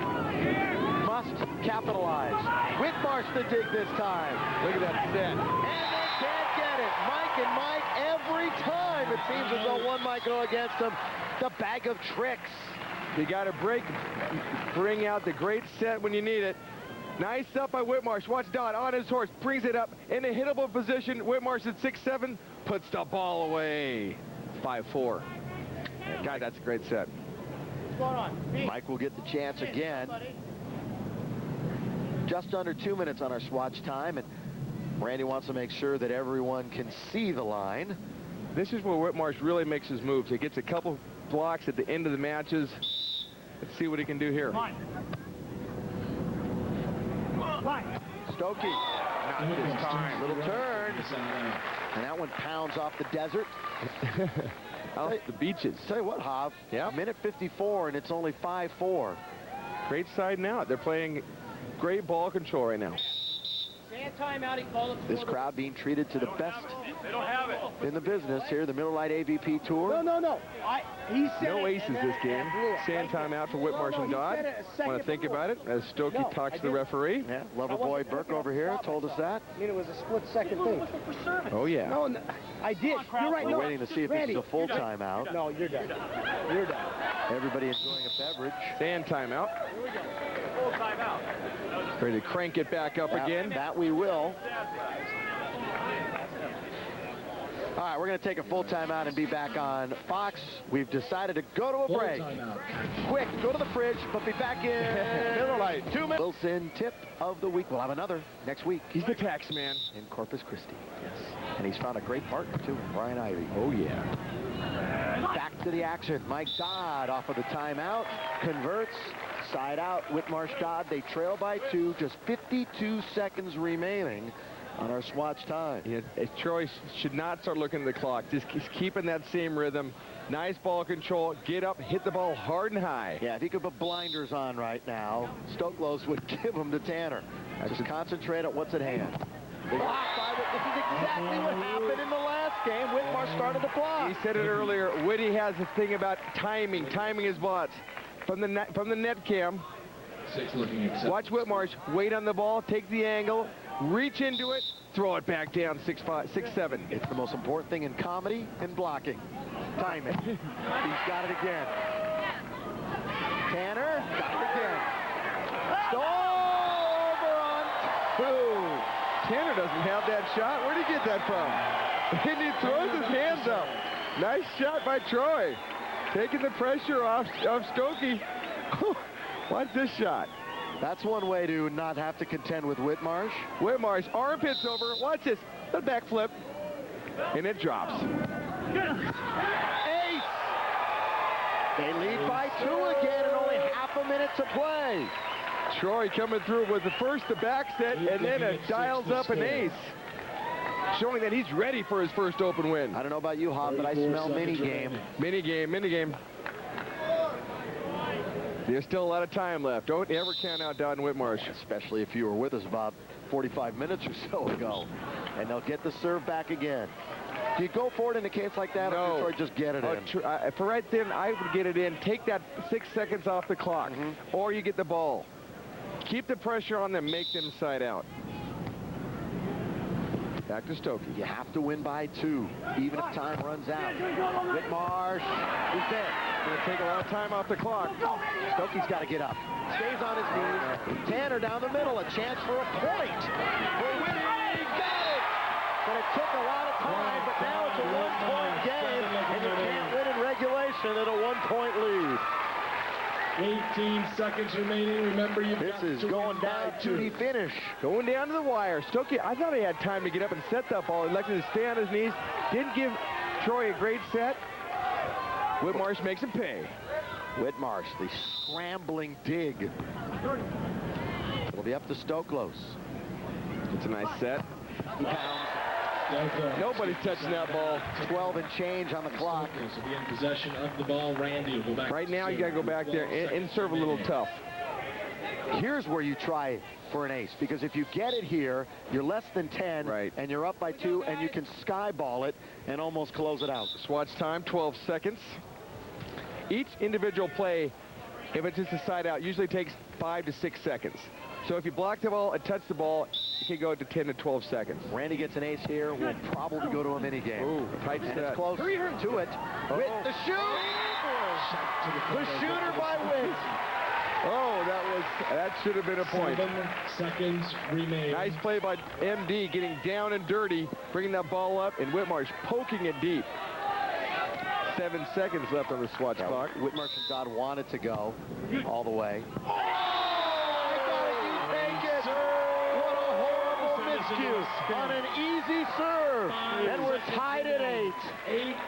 Must capitalize. Whitmarsh to dig this time. Look at that set. And they can't get it. Mike, every time it seems as though one might go against them. The bag of tricks. You got to bring out the great set when you need it. Nice up by Whitmarsh. Watch Dodd on his horse, brings it up in a hittable position. Whitmarsh at 6'7", puts the ball away. 5-4. God, that's a great set. What's going on? Mike will get the chance again. Just under 2 minutes on our swatch time, and Randy wants to make sure that everyone can see the line. This is where Whitmarsh really makes his moves. He gets a couple blocks at the end of the matches. Let's see what he can do here. Stokey. Not this time. Little turn. And that one pounds off the desert. Off the beaches. Tell you what, Hav. Yeah. Minute 54, and it's only 5-4. Great side now. They're playing great ball control right now. timeout, he called it. This crowd being treated to the best in the business here, the Miller Lite AVP Tour. No. He said No aces this game. Stand timeout for Whitmarsh and Dodd. Want to think about it as Stokey talks to the referee. Yeah, Loverboy Burke over here told us that. I mean, it was a split-second thing. Oh, yeah. No, I did. You're right. We're waiting to see if this is a full timeout. No, you're done. You're done. Everybody enjoying a beverage. Stand timeout. Full timeout. Ready to crank it back up again. That we will. All right, we're going to take a full timeout and be back on Fox. We've decided to go to a break. Quick, go to the fridge, but be back in Miller Lite. 2 minutes. Wilson tip of the week. We'll have another next week. He's the tax man. In Corpus Christi. Yes. And he's found a great partner, too, Brian Ivey. Oh, yeah. Back to the action. Mike Dodd off of the timeout. Converts. Side out. Whitmarsh Dodd. They trail by 2. Just 52 seconds remaining on our swatch time. Yeah, Troy should not start looking at the clock. Just keeping that same rhythm. Nice ball control. Get up, hit the ball hard and high. Yeah, if he could put blinders on right now, Stoklos would give him to Tanner. Just concentrate on what's at hand. Block by this is exactly what happened in the last game. Whitmarsh started the block. He said it earlier. Whitty has a thing about timing his blots. From the net cam. Watch Whitmarsh wait on the ball, take the angle, reach into it, throw it back down 6'7". It's the most important thing in comedy and blocking. Timing. He's got it again. Tanner got it again. Over on 2. Tanner doesn't have that shot. Where'd he get that from? And he throws his hands up. Nice shot by Troy. Taking the pressure off Stokey. Watch this shot. That's one way to not have to contend with Whitmarsh. Whitmarsh, armpits over. Watch this. The backflip. And it drops. Ace! They lead by 2 again and only half a minute to play. Troy coming through with the back set, and then it dials up an ace. Showing that he's ready for his first open win. I don't know about you, Hob, but I smell minigame. Minigame. There's still a lot of time left. Don't ever count out Dodd and Whitmarsh. Especially if you were with us about 45 minutes or so ago. And they'll get the serve back again. Do you go for it in a case like that, or just get it in? For right then, I would get it in. Take that 6 seconds off the clock, or you get the ball. Keep the pressure on them. Make them side out. Back to Stokey. You have to win by 2, even if time runs out. Whitmarsh is there. Going to take a lot of time off the clock. Stokey's got to get up. Stays on his knees. Tanner down the middle. A chance for a point. For Whitty. Got it. But it took a lot of time, but now it's a 1-point game, and you can't win in regulation at a 1-point lead. 18 seconds remaining. Remember, this is going down to the finish. Going down to the wire. Stokey, I thought he had time to get up and set that ball. He elected to stay on his knees. Didn't give Troy a great set. Whitmarsh makes him pay. Whitmarsh, the scrambling dig. It'll be up to Stoklos. It's a nice set. He pounds. Nobody's touching that ball. 12 and change on the clock. Will be in possession of the ball. Randy will go back. Right now, you got to go back there and serve a little tough. Here's where you try for an ace, because if you get it here, you're less than 10, and you're up by 2, and you can skyball it and almost close it out. Swatch time, 12 seconds. Each individual play, if it's just a side out, usually takes 5 to 6 seconds. So if you block the ball and touch the ball, you can go to 10 to 12 seconds. Randy gets an ace here. We'll probably go to a mini game. Ooh, tight set. It's close to it. With the shoot. The shooter by Witt. Oh, that should have been a point. 7 seconds remaining. Nice play by MD, getting down and dirty, bringing that ball up, and Whitmarsh poking it deep. 7 seconds left on the swatch clock. Whitmarsh and Dodd wanted to go all the way. On an easy serve, and we're tied at 8.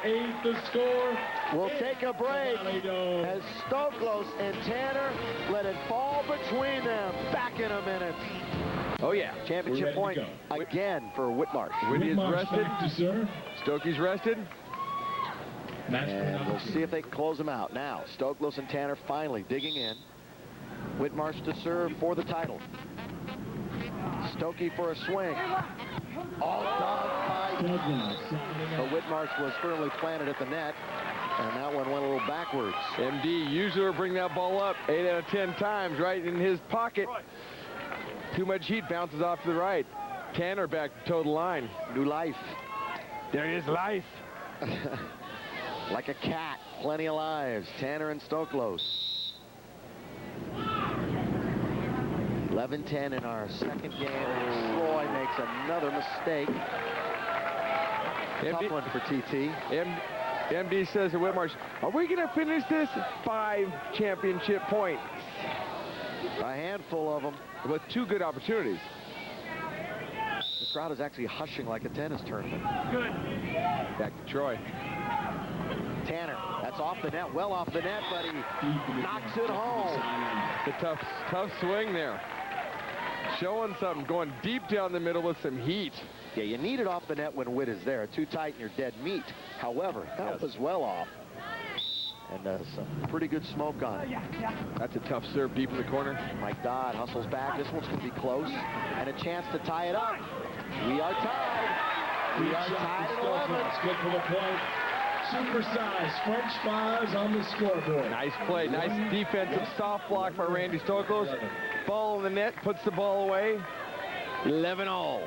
8-8 the score. We'll take a break as Stoklos and Tanner let it fall between them. Back in a minute. Oh yeah, championship point again for Whitmarsh. Whitty is rested. Stokey's rested. And we'll see if they can close them out. Now, Stoklos and Tanner finally digging in. Whitmarsh to serve for the title. Stokey for a swing. All done by but Whitmarsh was firmly planted at the net, and that one went a little backwards. MD usually will bring that ball up 8 out of 10 times right in his pocket. Too much heat, bounces off to the right. Tanner back to toe the line. New life. There is life. Like a cat, plenty of lives. Tanner and Stoklos. 11-10 in our second game. And Troy makes another mistake. Tough one for TT. MD says to Whitmarsh, are we going to finish this? 5 championship points. A handful of them. With 2 good opportunities. The crowd is actually hushing like a tennis tournament. Good. Back to Troy. Tanner, that's off the net, well off the net, but he knocks it home. The tough swing there. Showing something, going deep down the middle with some heat. Yeah, you need it off the net when Whit is there. Too tight and you're dead meat. However, that was well off. And some pretty good smoke on it. That's a tough serve deep in the corner. Mike Dodd hustles back. This one's going to be close. And a chance to tie it up. We are tied. We are tied at 11. Good for the point. Supersized French fries on the scoreboard. Nice play. Nice defensive soft block by Randy Stoklos. Ball in the net. Puts the ball away. 11-all.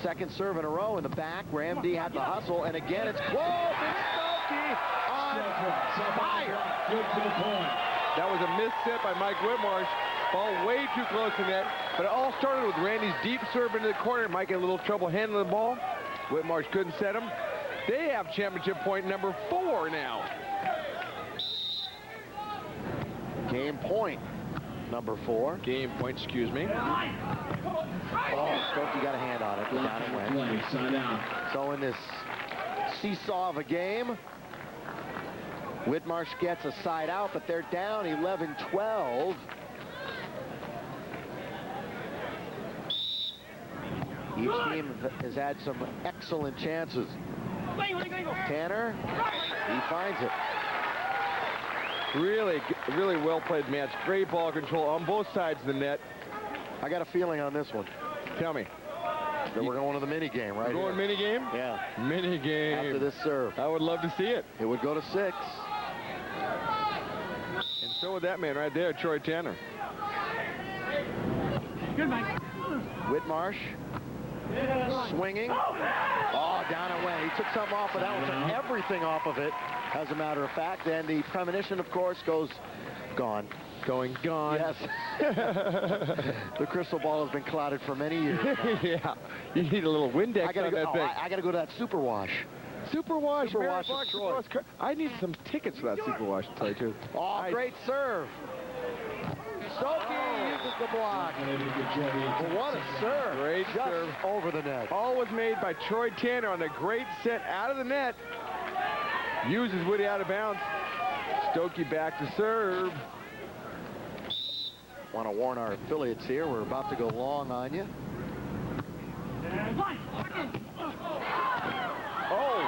Second serve in a row in the back where MD had the hustle, and again it's close. And Stokey on fire. Good for the point. That was a missed set by Mike Whitmarsh. Ball way too close to net, but it all started with Randy's deep serve into the corner. Mike had a little trouble handling the ball. Whitmarsh couldn't set him. They have championship point number 4 now. Game point number 4. Game point, excuse me. Oh, Stokey got a hand on it. Down it went. Sideout. So in this seesaw of a game, Whitmarsh gets a side out, but they're down 11-12. Each team has had some excellent chances. Tanner, he finds it. Really well played match. Great ball control on both sides of the net. I got a feeling on this one. Tell me. That we're going to the mini game right We're going here. mini game? Yeah. Mini game. After this serve. I would love to see it. It would go to 6. And so would that man right there, Troy Tanner. Good, Mike. Whitmarsh. Swinging. Oh, down it went. He took something off of that one. Took everything off of it, as a matter of fact. And the premonition, of course, goes gone. Going gone. Yes. The crystal ball has been clouded for many years. Yeah. You need a little Windex on that thing. I got to go to that super wash. Super wash. Super wash of Troy. I need some tickets for that super wash, to tell you the truth. Oh, great serve. Stokey uses the block. Well, what a serve. Great Just serve. over the net. All was made by Troy Tanner on the great set out of the net. Uses Woody out of bounds. Stokey back to serve. Want to warn our affiliates here, we're about to go long on you. Oh,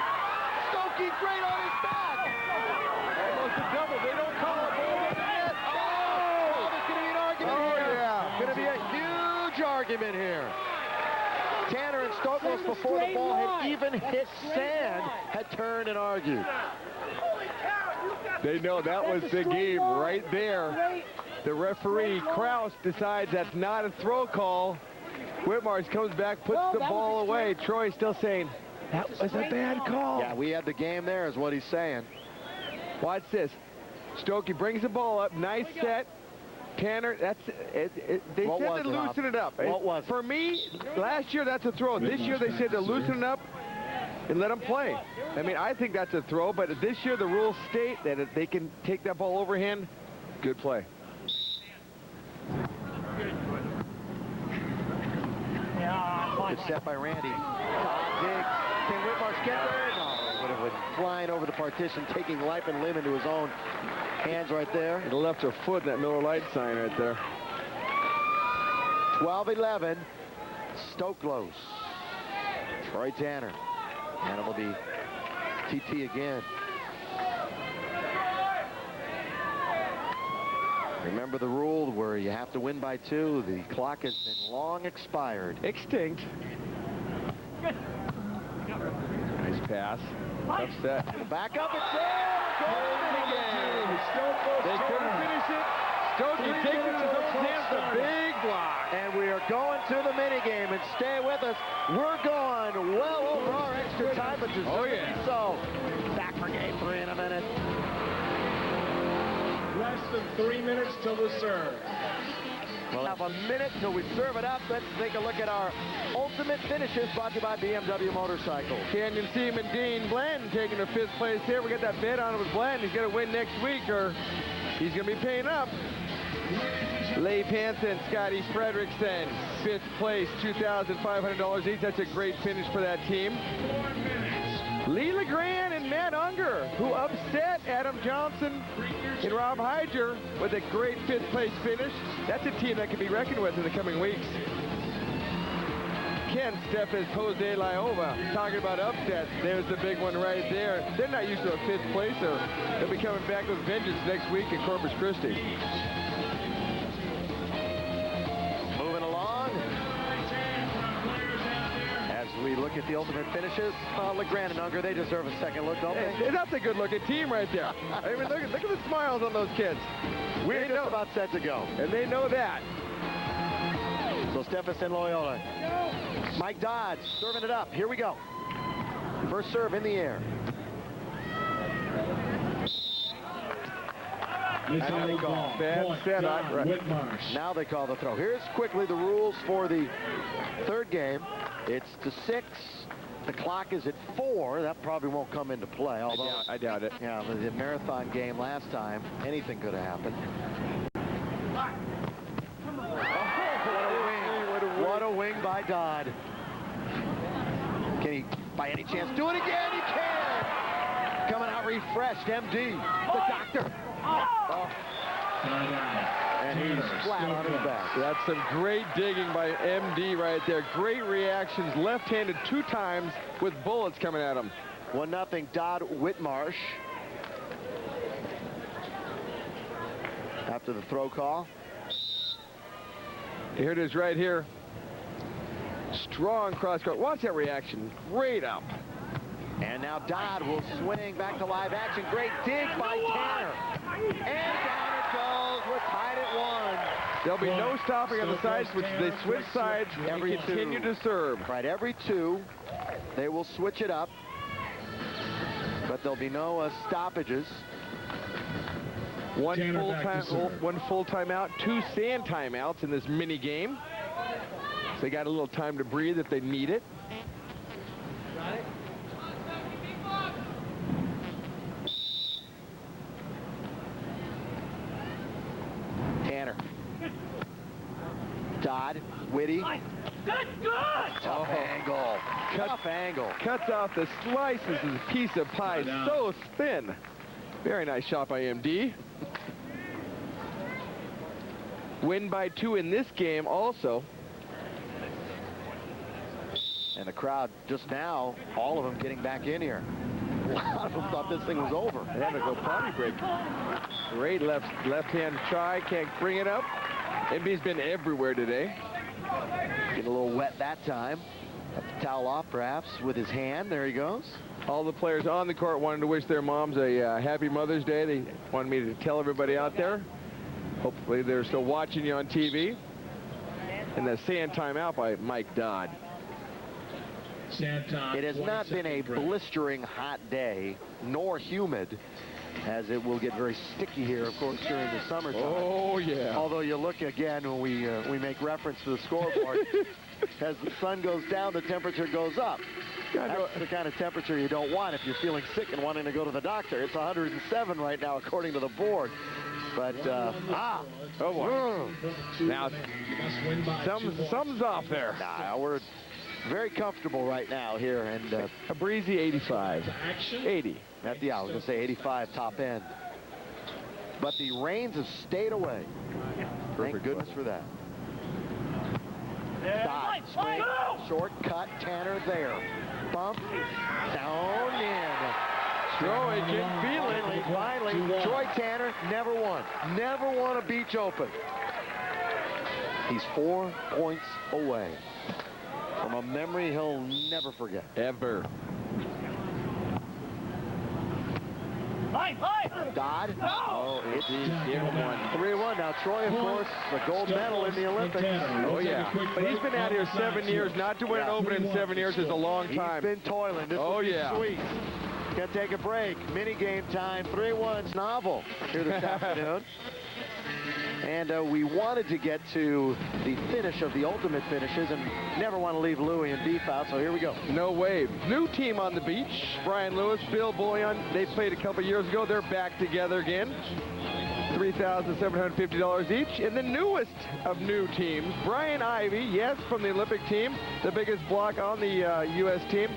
Stokey great on his back. Almost a double. They don't call it over the net. Oh, there's going to be an argument here. Yeah. Going to be a huge argument here. Tanner and Stoklos, before the ball had even hit sand, had turned and argued. They know that was the game right there. The referee, Kraus, decides that's not a throw call. Whitmarsh comes back, puts the ball away. Troy's still saying, that was a bad call. Yeah, we had the game there is what he's saying. Watch this. Stokey brings the ball up. Nice set. Tanner, that's it. They said to loosen it up. What was it? For me, last year that's a throw. This year they said to loosen it up and let them play. I mean, I think that's a throw, but this year the rules state that if they can take that ball overhand, good play. Good set by Randy. Diggs. Can Whitmarsh get there? No, would have went flying over the partition, taking life and limb into his own hands right there. He left a foot in that Miller Lite sign right there. 12-11. Stoklos. Troy Tanner. And it'll be TT again. Remember the rule where you have to win by 2. The clock has been long expired. Extinct. Nice pass. Tough set. Back up, it's there. Goal to the minigame. They couldn't finish it. Stokey takes it to his own hands. The big block. And we are going to the minigame. And stay with us. We're going well over our extra time, but deservedly so. Back for game 3 in a minute. Less than 3 minutes till the serve. We'll have a minute till we serve it up. Let's take a look at our ultimate finishes brought to you by BMW Motorcycles. Canyon Seaman Dean Bland taking the 5th place here. We got that bet on it with Bland. He's going to win next week or he's going to be paying up. Leigh Panson, Scotty Fredrickson, 5th place, $2,500 each. That's a great finish for that team. Lee LeGrand and Matt Unger, who upset Adam Johnson and Rob Hyder with a great 5th place finish. That's a team that can be reckoned with in the coming weeks. Ken Steffes, Jose Lyova, talking about upsets. There's the big one right there. They're not used to a 5th placer. They'll be coming back with vengeance next week in Corpus Christi. Moving along. As we look at the ultimate finishes, LeGrand and Unger, they deserve a second look, don't they? That's a good-looking team right there. I mean, look at the smiles on those kids. We're just about set to go. And they know that. So Steffes and Loyola. Mike Dodd serving it up. Here we go. First serve in the air. Bad setup. Whitmarsh. Now they call the throw. Here's quickly the rules for the 3rd game. It's to 6. The clock is at 4. That probably won't come into play. Although I doubt it. Yeah, the marathon game last time, anything could have happened. What a wing by Dodd. Can he, by any chance, do it again? He can! Coming out refreshed, MD, the doctor. Oh. And he's flat on his back. That's some great digging by MD right there. Great reactions, left-handed 2 times with bullets coming at him. 1-0 Dodd Whitmarsh. After the throw call. Here it is right here. Strong cross court. Watch that reaction. Great up. And now Dodd will swing back to live action. Great dig by Tanner. And down it goes. We're tied at 1. There'll be no stopping on the sides, which they switch sides and continue to serve. Right, every 2, they will switch it up. But there'll be no stoppages. One full timeout, 2 sand timeouts in this mini game. So they got a little time to breathe if they need it. Tanner. Dodd, Whitty. Tough angle. Tough angle. Cuts off the slices of a piece of pie so thin. Very nice shot by MD. Win by 2 in this game also. And the crowd just now, all of them getting back in here. A lot of them thought this thing was over. They had to go potty break. Great left-hand try, can't bring it up. MD's been everywhere today. Getting a little wet that time. Have to towel off perhaps with his hand. There he goes. All the players on the court wanted to wish their moms a happy Mother's Day. They wanted me to tell everybody out there. Hopefully they're still watching you on TV. And the sand timeout by Mike Dodd. It has not been a blistering hot day, nor humid, as it will get very sticky here, of course, during the summertime. Oh, yeah. Although you look again when we make reference to the scoreboard, as the sun goes down, the temperature goes up. That's the kind of temperature you don't want if you're feeling sick and wanting to go to the doctor. It's 107 right now, according to the board. But, oh, boy. Now, something's off there. Nah, we're very comfortable right now here, and a breezy 85. 80. I was going to say 85 top end. But the rains have stayed away. Thank goodness for that. Dodd, swing, short cut, Tanner there. Bump, down in. Troy can feel it. Finally, Troy Tanner never won. Never won a beach open. He's 4 points away from a memory he'll never forget. Ever. Dodd. Oh, it's Give him one. 3-1. Now, Troy, of course, the gold medal in the Olympics. Oh, yeah. But he's been out here 7 years. Not to win an open in 7 years is a long time. He's been toiling. This will be sweet. Gonna take a break. Mini game time. 3-1 novel here this afternoon. And we wanted to get to the finish of the ultimate finishes and never want to leave Louie and Beef out, so here we go. No way. New team on the beach. Brian Lewis, Bill Bullion. They played a couple years ago. They're back together again. $3,750 each. And the newest of new teams, Brian Ivy, yes, from the Olympic team, the biggest block on the U.S. team.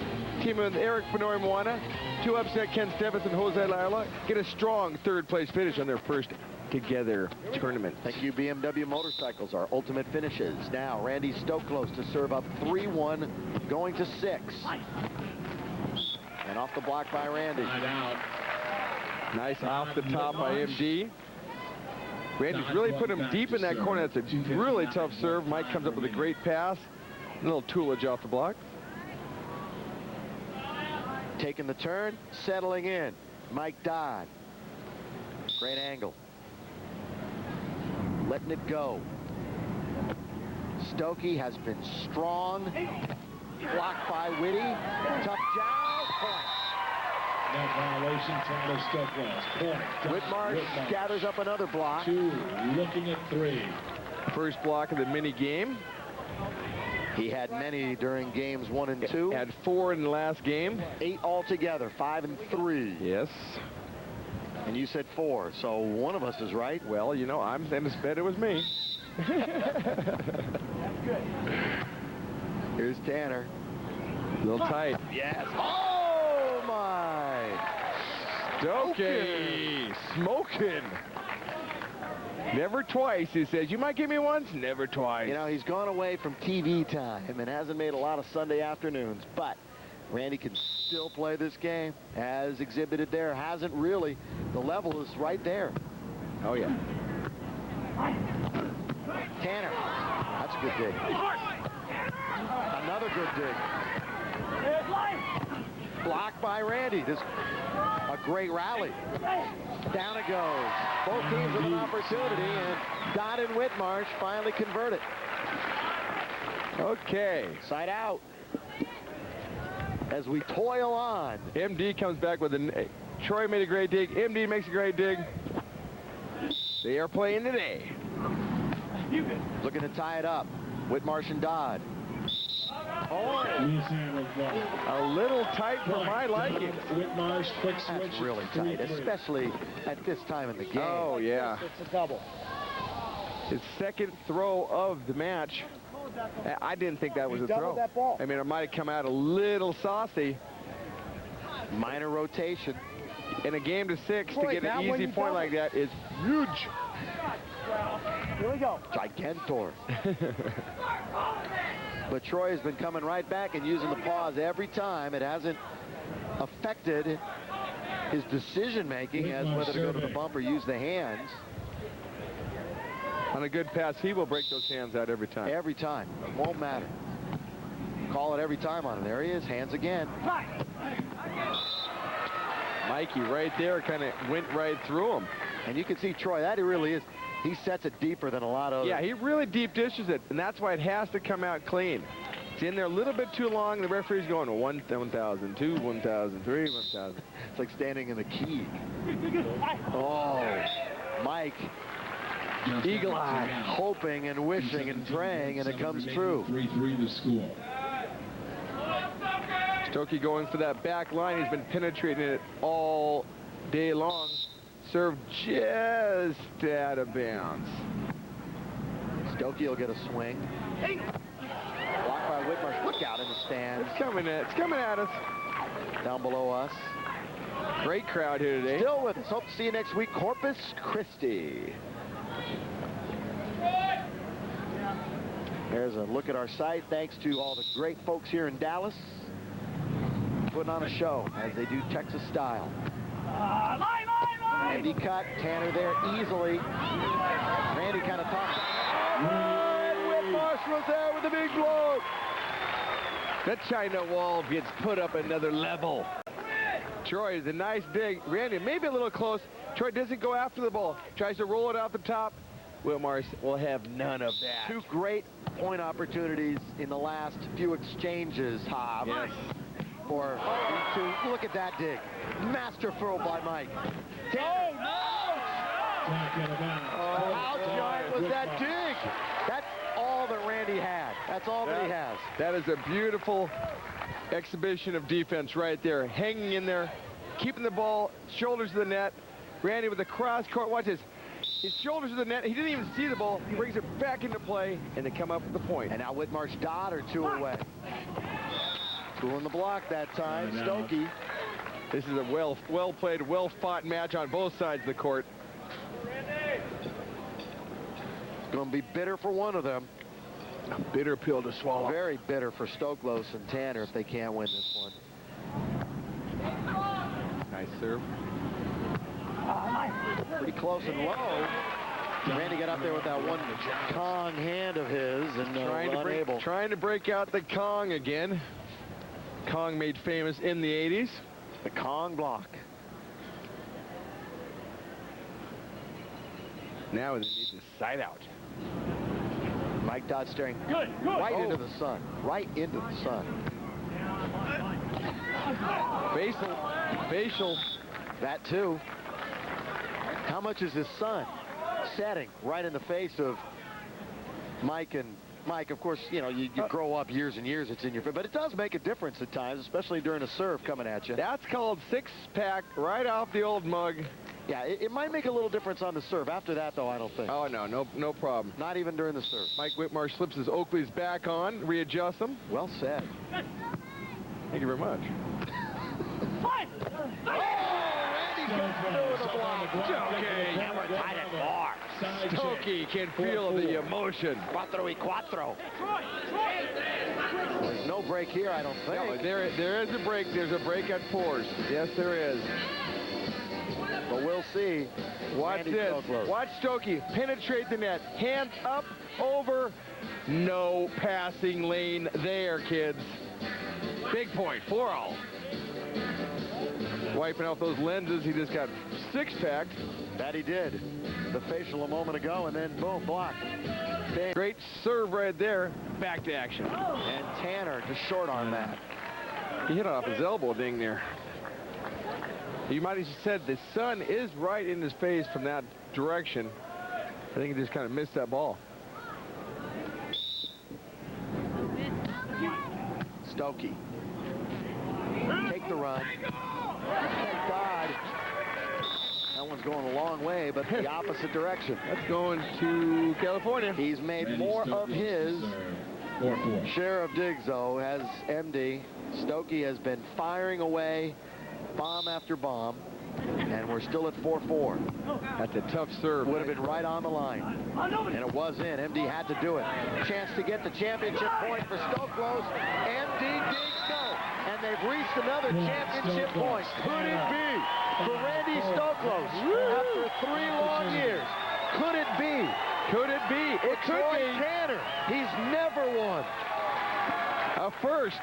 Team with Eric Benoit Moana, 2 upset Ken Stevens and Jose Layla. Get a strong third-place finish on their first together tournament. Thank you, BMW Motorcycles, our ultimate finishes. Now, Randy Stoklos to serve up 3-1, going to 6. And off the block by Randy. Nice off the top by MD. Randy's really put him deep in that corner. That's a really tough serve. Mike comes up with a great pass. A little toolage off the block. Taking the turn, settling in. Mike Dodd. Great angle. Letting it go. Stokey has been strong. Blocked by Whitty. Tough job. Point. No violation, Tyler Stoklos. Point. Whitmarsh gathers up another block. 2, looking at 3. First block of the mini game. He had many during games 1 and 2. Had 4 in the last game. 8 altogether, 5 and 3. Yes. And you said 4, so one of us is right. Well, you know, I'm going to bet it was me. Here's Tanner. A little tight. Yes. Oh, my. Stokey. Smoking. Never twice, he says. You might give me once, never twice. You know, he's gone away from TV time and hasn't made a lot of Sunday afternoons, but Randy can still play this game, as exhibited there. Hasn't really. The level is right there. Oh, yeah. Tanner. That's a good dig. Another good dig. Blocked by Randy. This a great rally. Down it goes. Both teams with an opportunity, and Dodd and Whitmarsh finally convert it. Okay. Side out. As we toil on. MD comes back with a... Troy made a great dig. MD makes a great dig. They are playing today. Looking to tie it up. Whitmarsh and Dodd. Oh. A little tight for my liking. Whitmarsh, quick switch. That's really tight, especially at this time in the game. Oh, yeah. It's a double. His second throw of the match. I didn't think that was a throw. That ball. I mean, it might have come out a little saucy. Minor rotation. In a game to 6, Troy, to get an easy point like that is huge. Here we go. Gigantor. But Troy has been coming right back and using the pause every time. It hasn't affected his decision-making as whether to go to the bump or use the hands. On a good pass, he will break those hands out every time. Every time. Won't matter. Call it every time on him. There he is. Hands again. Mikey right there kind of went right through him. And you can see Troy, that he really is. He sets it deeper than a lot of... Yeah, he really deep dishes it, and that's why it has to come out clean. It's in there a little bit too long. The referee's going 1,000, 2, 1,000, 3, 1,000. It's like standing in the key. Oh, Mike. Eagle eye, hoping and wishing and praying, and it comes true. 3-3 the score. Stokey going for that back line. He's been penetrating it all day long. Serve just out of bounds. Stokey will get a swing. Blocked by Whitmarsh. Look out in the stands. It's coming at us. Down below us. Great crowd here today. Still with us. Hope to see you next week. Corpus Christi. There's a look at our site. Thanks to all the great folks here in Dallas. putting on a show, as they do Texas style. Randy cut, Tanner there easily. Randy kind of talked. And Whitmarsh was there with a big blow. That China wall gets put up another level. Troy is a nice dig. Randy maybe a little close. Troy doesn't go after the ball. Tries to roll it out the top. Whitmarsh will have none of that. Two great point opportunities in the last few exchanges, Hobb. Yes. For these two. Look at that dig. Masterful by Mike. Back at about. How giant was that dig? That's all that Randy had. That's all that he has. That is a beautiful exhibition of defense right there. Hanging in there, keeping the ball, shoulders to the net. Randy with the cross court. Watch this. His shoulders to the net. He didn't even see the ball. He brings it back into play, and they come up with the point. And now Whitmarsh, Dodd are two away. Two on the block that time. Stokey. This is a well played, well fought match on both sides of the court. It's going to be bitter for one of them. A bitter pill to swallow. Very bitter for Stoklos and Tanner if they can't win this one. Nice serve. Pretty close and low. Randy got up there with that one Kong hand of his and unable. Trying to break out the Kong again. Kong made famous in the 80s. The Kong block. Now they need the side out. Mike Dodd staring right into the sun. Right into the sun. Facial. That too. How much is his sun setting right in the face of Mike? And Mike, of course, you know, you grow up years and years, it's in your face, but it does make a difference at times, especially during a serve coming at you. That's called six-pack right off the old mug. Yeah, it might make a little difference on the serve. After that, though, I don't think. Oh, no problem. Not even during the serve. Mike Whitmarsh slips his Oakley's back on, readjusts them. Well said. Thank you very much. Stokey can feel the emotion. 4-4. There's no break here, I don't think. No, there is a break. There's a break at fours. Yes, there is. But we'll see. Watch this. Watch Stokey penetrate the net. Hands up, over. No passing lane there, kids. Big point, 4-all. Wiping out those lenses. He just got six-packed. That he did. The facial a moment ago, and then boom, block. Great serve right there. Back to action. And Tanner to short arm that. He hit off his elbow ding there. You might have said the sun is right in his face from that direction. I think he just kind of missed that ball. Stokey. Take the run. Thank God. That one's going a long way, but the opposite direction. That's going to California. He's made more of his share of digs, though, as MD. Stokey has been firing away bomb after bomb, and we're still at 4-4. That's a tough serve. Would have been right on the line, and it was in. MD had to do it. Chance to get the championship point for Stoklos. MD digs no, and they've reached another championship point. Could it be for Randy Stoklos after 3 long years? Could it be? Could it be? It could Troy be. Tanner. He's never won. A first.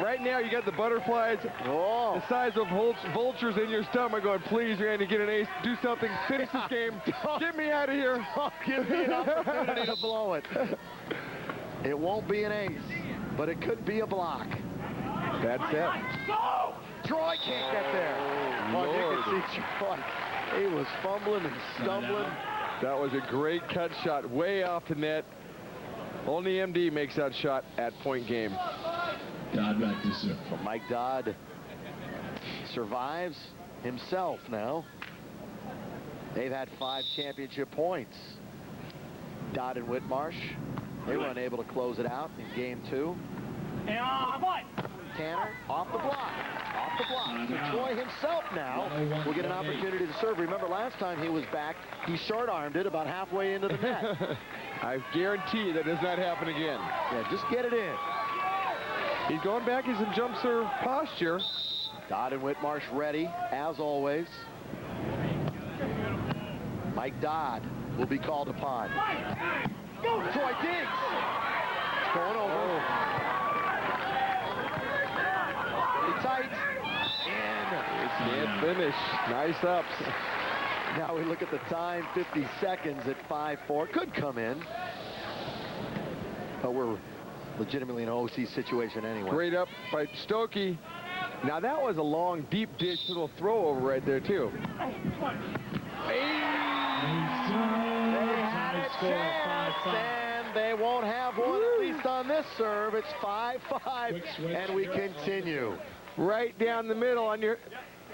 Right now, you got the butterflies, the size of vultures in your stomach going, please, Randy, get an ace, do something, finish this game, get me out of here. Give me an opportunity to blow it. It won't be an ace, but it could be a block. That's it. Troy can't get there. Lord. You can see Troy. He was fumbling and stumbling. That was a great cut shot, way off the net. Only MD makes that shot at point game. Dodd back to serve. But Mike Dodd survives himself now. They've had 5 championship points. Dodd and Whitmarsh, they were unable to close it out in game 2. Tanner off the block. Off the block. So Troy himself now will get an opportunity to serve. Remember last time he was back, he short-armed it about halfway into the net. I guarantee that does not happen again. Yeah, just get it in. He's going back. He's in jump serve posture. Dodd and Whitmarsh ready, as always. Mike Dodd will be called upon. Troy Diggs. Going over. Tight. Can't finish. Nice ups. Now we look at the time, 50 seconds at 5-4. Could come in. But we're legitimately in an OC situation anyway. Great up by Stokey. Now that was a long, deep dish little throw over right there, too. They had a chance, and they won't have one, at least on this serve. It's 5-5, and we continue. Right down the middle on your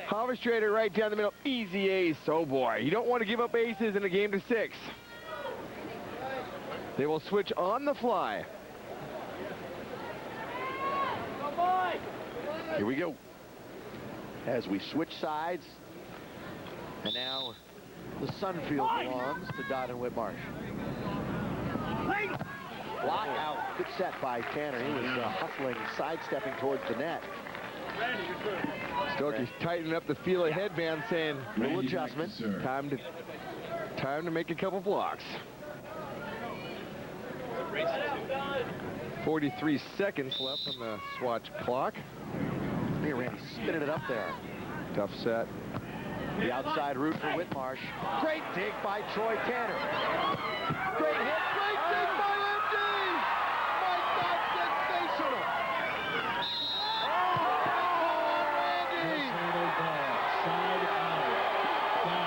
Hoverstrader, right down the middle. Easy ace. Oh, boy. You don't want to give up aces in a game to 6. They will switch on the fly. Here we go. As we switch sides, and now the Sunfield belongs to Dodd and Whitmarsh. Block out. Good set by Tanner. He was hustling, sidestepping towards the net. Stokey's tightening up the feel of headband, saying, little adjustment. Time to make a couple blocks. 43 seconds left on the Swatch clock. Here, Randy spinning it up there. Tough set. The outside route for Whitmarsh. Great dig by Troy Tanner. Great hit. Great dig by MD. My God, sensational.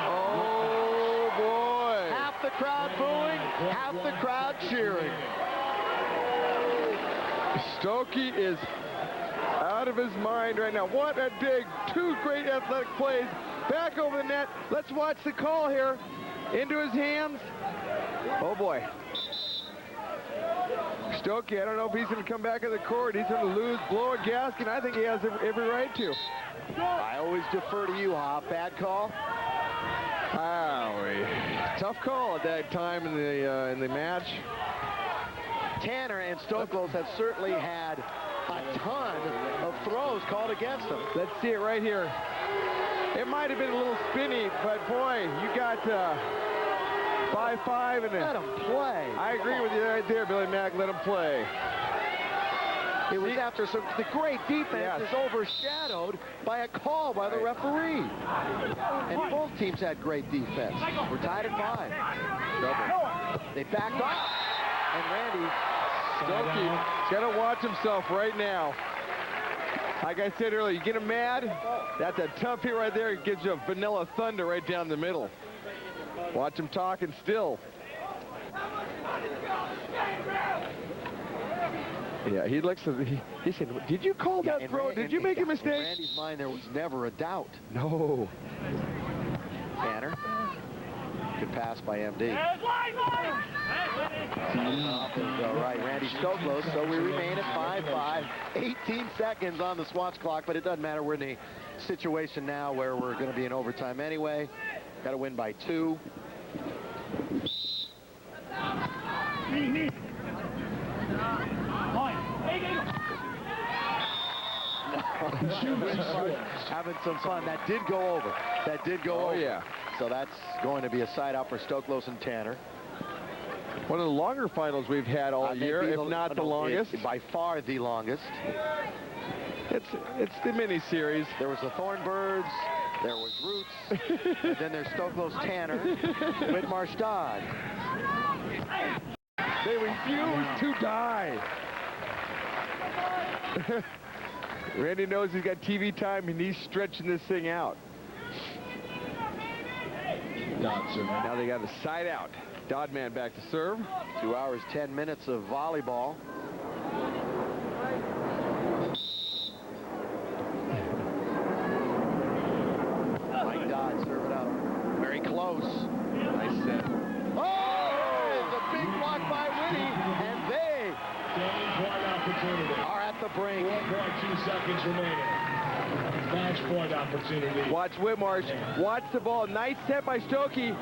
Oh, boy. Half the crowd booing, half the crowd cheering. Stokey is out of his mind right now. What a dig. 2 great athletic plays. Back over the net. Let's watch the call here. Into his hands. Oh, boy. Stokey, I don't know if he's going to come back to the court. He's going to lose, blow a gasket. I think he has every right to. I always defer to you, Hop. Bad call? Tough call at that time in the match. Tanner and Stoklos have certainly had a ton of throws called against them. Let's see it right here. It might have been a little spinny, but boy, you got 5-5 and let him play. I agree with you right there, Billy Mack. Let him play. It was after the great defense is overshadowed by a call by the referee. And both teams had great defense. We're tied at 5. Double. They backed off. And Randy Stokey's got to watch himself right now. Like I said earlier, you get him mad, that's a tough hit right there. It gives you a vanilla thunder right down the middle. Watch him talking still. Yeah, he looks at he said, did you call that throw? Did you make a mistake? In Randy's mind, there was never a doubt. No. Tanner. Good pass by MD. All right, Randy Stoklos. So we remain at 5-5. 18 seconds on the Swatch clock, but it doesn't matter. We're in a situation now where we're going to be in overtime anyway. Got to win by 2. Having some fun. That did go over. That did go over. Yeah. So that's going to be a side out for Stoklos and Tanner. One of the longer finals we've had all year, if not the longest. By far the longest. It's the mini-series. There was the Thornbirds, there was Roots, and then there's Stoklos Tanner, Whitmarsh Dodd. They refuse to die. Randy knows he's got TV time and he's stretching this thing out. Now they got a side out. Dodd man back to serve. 2 hours, 10 minutes of volleyball. Mike Dodd serve it up. Very close. Nice set. Oh! It's a big block by Whitty, and they are at the break. 4.2 seconds remaining. Match point opportunity. Watch Whitmarsh. Watch the ball. Nice set by Stokey.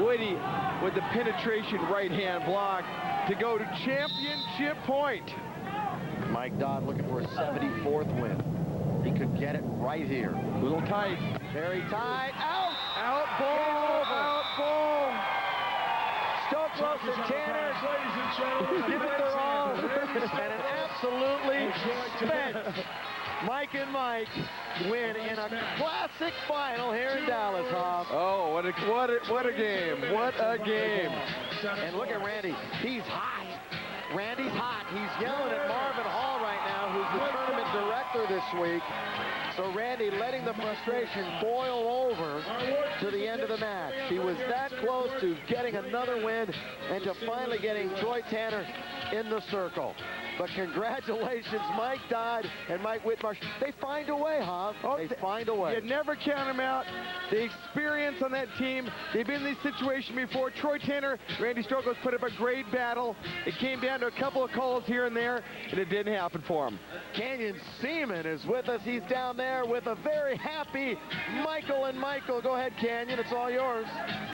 Whitty with the penetration right-hand block to go to championship point. Mike Dodd looking for a 74th win. He could get it right here. A little tight. Very tight. Out! Out ball! Out ball! Stoklos and Tanner give it their all. And an absolutely spent Mike and Mike win in a classic final here in Dallas, Hoff. Oh, what a game. What a game. And look at Randy. He's hot. Randy's hot. He's yelling at Marvin Hall right now, who's the tournament director this week. So Randy letting the frustration boil over to the end of the match. He was that close to getting another win and to finally getting Troy Tanner in the circle. But congratulations, Mike Dodd and Mike Whitmarsh. They find a way, Hoff. They find a way. You never count them out. The experience on that team, they've been in this situation before. Troy Tanner, Randy Stoklos put up a great battle. It came down to a couple of calls here and there, and it didn't happen for him. Canyon Seaman is with us. He's down there with a very happy Michael and Michael. Go ahead, Canyon. It's all yours.